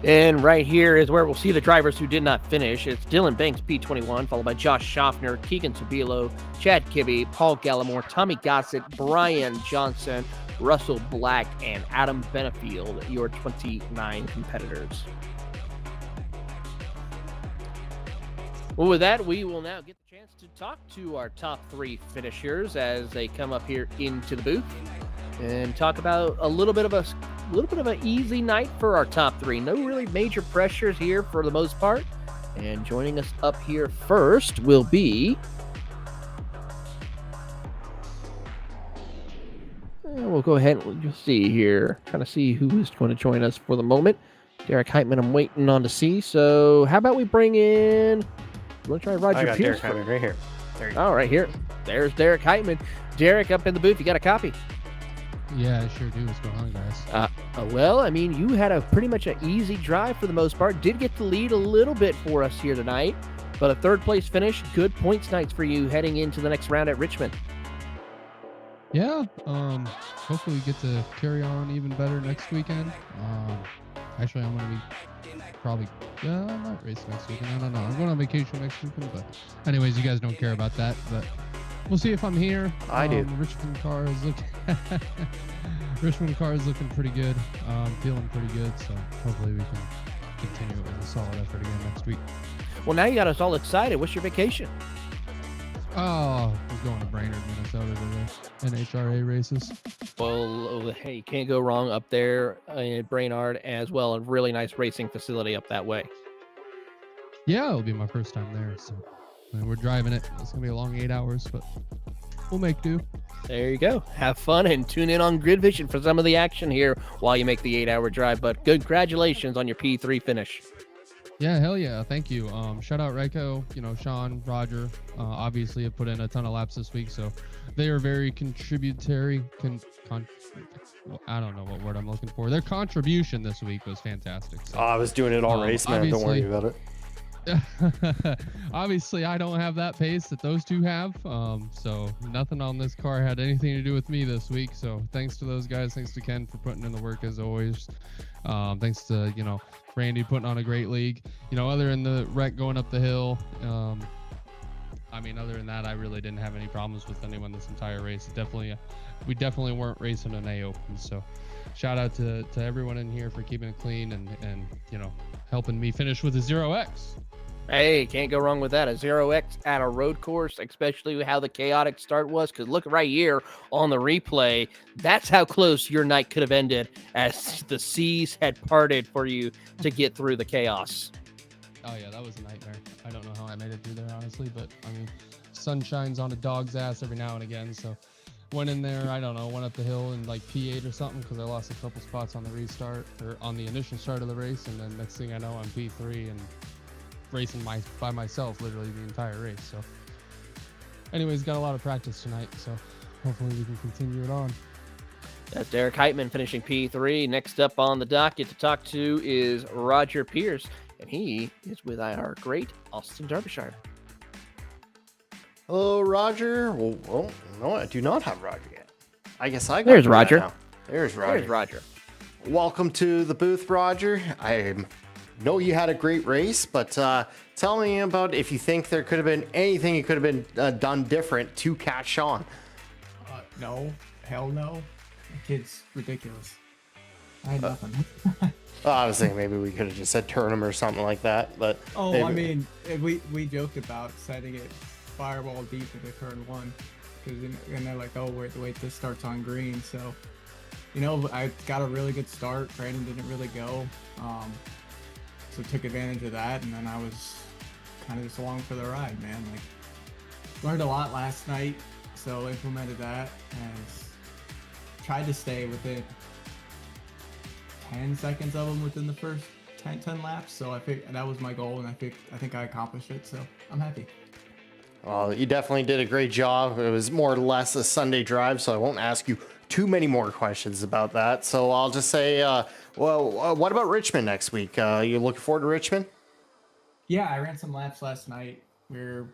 And right here is where we'll see the drivers who did not finish. It's Dylan Banks, P21, followed by Josh Schaffner, Keegan Sabilo, Chad Kibbe, Paul Gallimore, Tommy Gossett, Brian Johnson, Russell Black, and Adam Benefield, your 29 competitors. Well, with that, we will now get the chance to talk to our top 3 finishers as they come up here into the booth and talk about a little bit of an easy night for our top 3. No really major pressures here for the most part. And joining us up here first will be... we'll go ahead and we'll just see here. Trying to see who is going to join us for the moment. Derek Heitman, I'm waiting on to see. So how about we bring in... You want to try Roger I got Pierce? Derek Heitman right here. There you go. All right, here. There's Derek Heitman. Derek, up in the booth. You got a copy? Yeah, I sure do. What's going on, guys? Well, I mean, you had a pretty much an easy drive for the most part. Did get to lead a little bit for us here tonight, but a third place finish. Good points nights for you heading into the next round at Richmond. Yeah, hopefully we get to carry on even better next weekend. Actually, I'm going to be I'm not racing next weekend. No. I'm going on vacation next weekend, but anyways, you guys don't care about that, but we'll see if I'm here. I do. Richmond car is looking pretty good. Feeling pretty good, so hopefully we can continue it with a solid effort again next week. Well, now you got us all excited. What's your vacation? Oh, we're going to Brainerd, Minnesota to the NHRA races. Well, hey, can't go wrong up there in Brainerd as well. A really nice racing facility up that way. Yeah, it'll be my first time there, so I mean, we're driving it. It's going to be a long 8 hours, but we'll make do. There you go. Have fun and tune in on Grid Vision for some of the action here while you make the 8-hour drive. But congratulations on your P3 finish. Yeah, hell yeah. Thank you. Shout out Reiko, Sean, Roger. Obviously have put in a ton of laps this week, so they are very contributory. I don't know what word I'm looking for. Their contribution this week was fantastic. So, I was doing it all race, man. Don't worry about it. Obviously, I don't have that pace that those two have. So nothing on this car had anything to do with me this week. So thanks to those guys. Thanks to Ken for putting in the work as always. Thanks to, Randy putting on a great league. Other than the wreck going up the hill, other than that, I really didn't have any problems with anyone this entire race. We definitely weren't racing an A-Open. So shout out to everyone in here for keeping it clean and helping me finish with a 0X. Hey, can't go wrong with that. A 0X at a road course, especially how the chaotic start was. Because look right here on the replay. That's how close your night could have ended as the seas had parted for you to get through the chaos. Oh, yeah, that was a nightmare. I don't know how I made it through there, honestly. But, sun shines on a dog's ass every now and again. So went in there, went up the hill in like P8 or something because I lost a couple spots on the restart or on the initial start of the race. And then next thing I know, I'm P3 and racing by myself literally the entire race. So anyways, got a lot of practice tonight, so hopefully we can continue it on. That's Derek Heitman finishing P3. Next up on the docket to talk to is Roger Pierce, and he is with our great Austin Derbyshire. Hello, Roger. Well, no, I do not have Roger yet. I guess I got There's that Roger. now. There's Roger. There's Roger. Welcome to the booth, Roger. I know you had a great race, but tell me about if you think there could have been anything you could have been done different to catch Sean. No, hell no. The kid's ridiculous. I had nothing. I was thinking maybe we could have just said turn him or something like that, but we joked about setting it fireball deep into turn one, and they're like, oh wait, this starts on green, so I got a really good start. Brandon didn't really go. So took advantage of that, and then I was kind of just along for the ride, man. Like, learned a lot last night, so implemented that and tried to stay within 10 seconds of them within the first 10 laps. So I think that was my goal, and I think I accomplished it. So I'm happy. Well, you definitely did a great job. It was more or less a Sunday drive, so I won't ask you too many more questions about that. So I'll just say, what about Richmond next week? You looking forward to Richmond? Yeah, I ran some laps last night. We're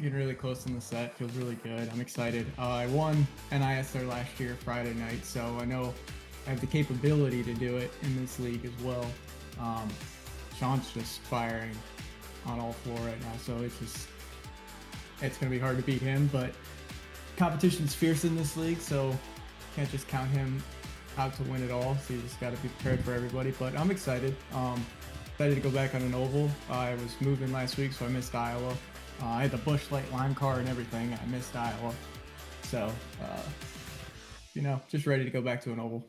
getting really close in the set. Feels really good. I'm excited. I won NIS there last year, Friday night, so I know I have the capability to do it in this league as well. Sean's just firing on all four right now, so it's going to be hard to beat him, but competition's fierce in this league, so can't just count him out to win it all, so you just got to be prepared for everybody. But I'm excited. Excited to go back on an oval. I was moving last week, so I missed Iowa. I had the Busch Light Lime car and everything, and I missed Iowa. So, just ready to go back to an oval.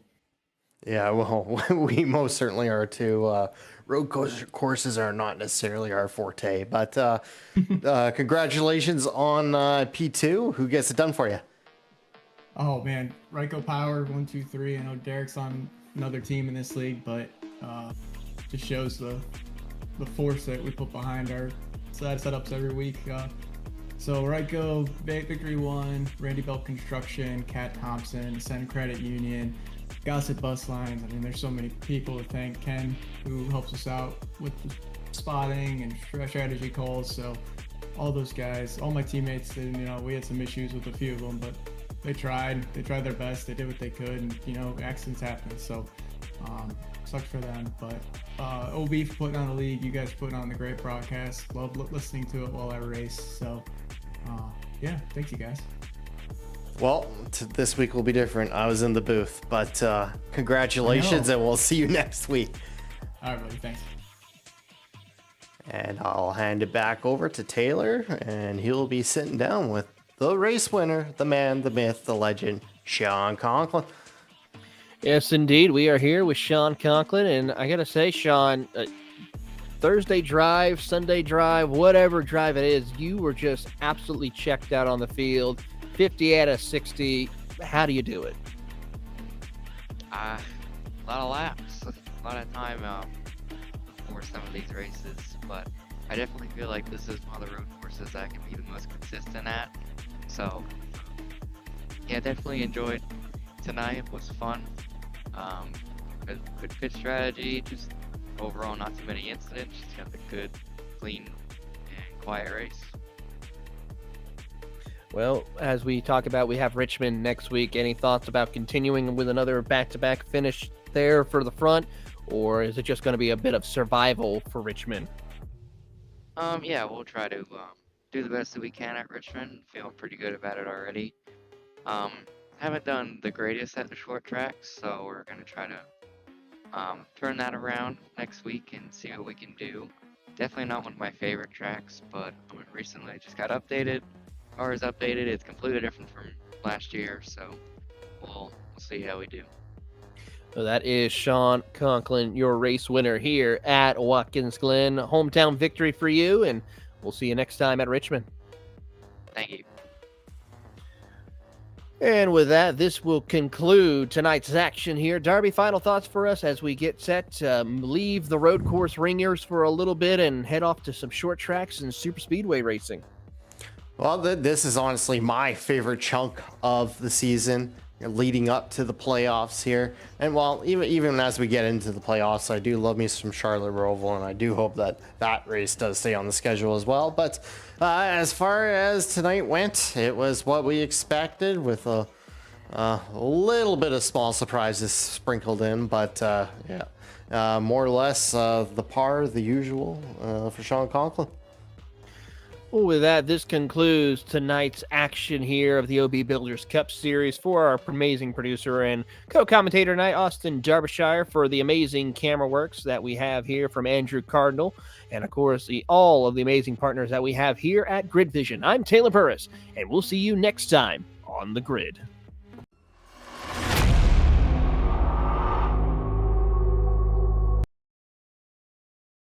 Yeah, well, we most certainly are too. Road courses are not necessarily our forte, but congratulations on P2. Who gets it done for you? Oh man, Ryko Power 1, 2, 3. I know Derek's on another team in this league, but just shows the force that we put behind our setups every week. So Ryko, Victory 1, Randy Belt Construction, Cat Thompson, Send Credit Union, Gossip Bus Lines. I mean, there's so many people to thank. Ken, who helps us out with the spotting and strategy calls. So all those guys, all my teammates, and we had some issues with a few of them, but they tried their best. They did what they could, and accidents happen. So sucks for them. But OB for putting on the league, you guys putting on the great broadcast. Love listening to it while I race. So yeah, thanks you guys. Well, this week will be different. I was in the booth, but congratulations, and we'll see you next week. All right, buddy. Thanks. And I'll hand it back over to Taylor, and he'll be sitting down with the race winner, the man, the myth, the legend, Sean Conklin. Yes, indeed. We are here with Sean Conklin, and I got to say, Sean, Thursday drive, Sunday drive, whatever drive it is, you were just absolutely checked out on the field. 50 out of 60. How do you do it? A lot of laps, a lot of time for some of these races, but I definitely feel like this is one of the road courses that I can be the most consistent at. So yeah, definitely enjoyed tonight. It was fun. Good pit strategy, just overall not too many incidents, just got a good, clean, and quiet race. Well, as we talk about, we have Richmond next week. Any thoughts about continuing with another back-to-back finish there for the front, or is it just going to be a bit of survival for Richmond? Yeah, we'll try to do the best that we can at Richmond. Feel pretty good about it already. Haven't done the greatest at the short tracks, so we're going to try to turn that around next week and see what we can do. Definitely not one of my favorite tracks, but recently I just got updated. Car is updated. It's completely different from last year, so we'll see how we do. So that is Sean Conklin, your race winner here at Watkins Glen. Hometown victory for you, and we'll see you next time at Richmond. Thank you. And with that, this will conclude tonight's action here. Darby, final thoughts for us as we get set to leave the road course ringers for a little bit and head off to some short tracks and super speedway racing. Well, this is honestly my favorite chunk of the season, leading up to the playoffs here. And while even as we get into the playoffs, I do love me some Charlotte Roval, and I do hope that race does stay on the schedule as well. But as far as tonight went, it was what we expected, with a little bit of small surprises sprinkled in. But yeah, more or less the usual for Sean Conklin. Well, with that, this concludes tonight's action here of the OB Builders Cup Series. For our amazing producer and co-commentator tonight, Austin Derbyshire, for the amazing camera works that we have here from Andrew Cardinal, and of course, all of the amazing partners that we have here at Grid Vision. I'm Taylor Burris, and we'll see you next time on The Grid.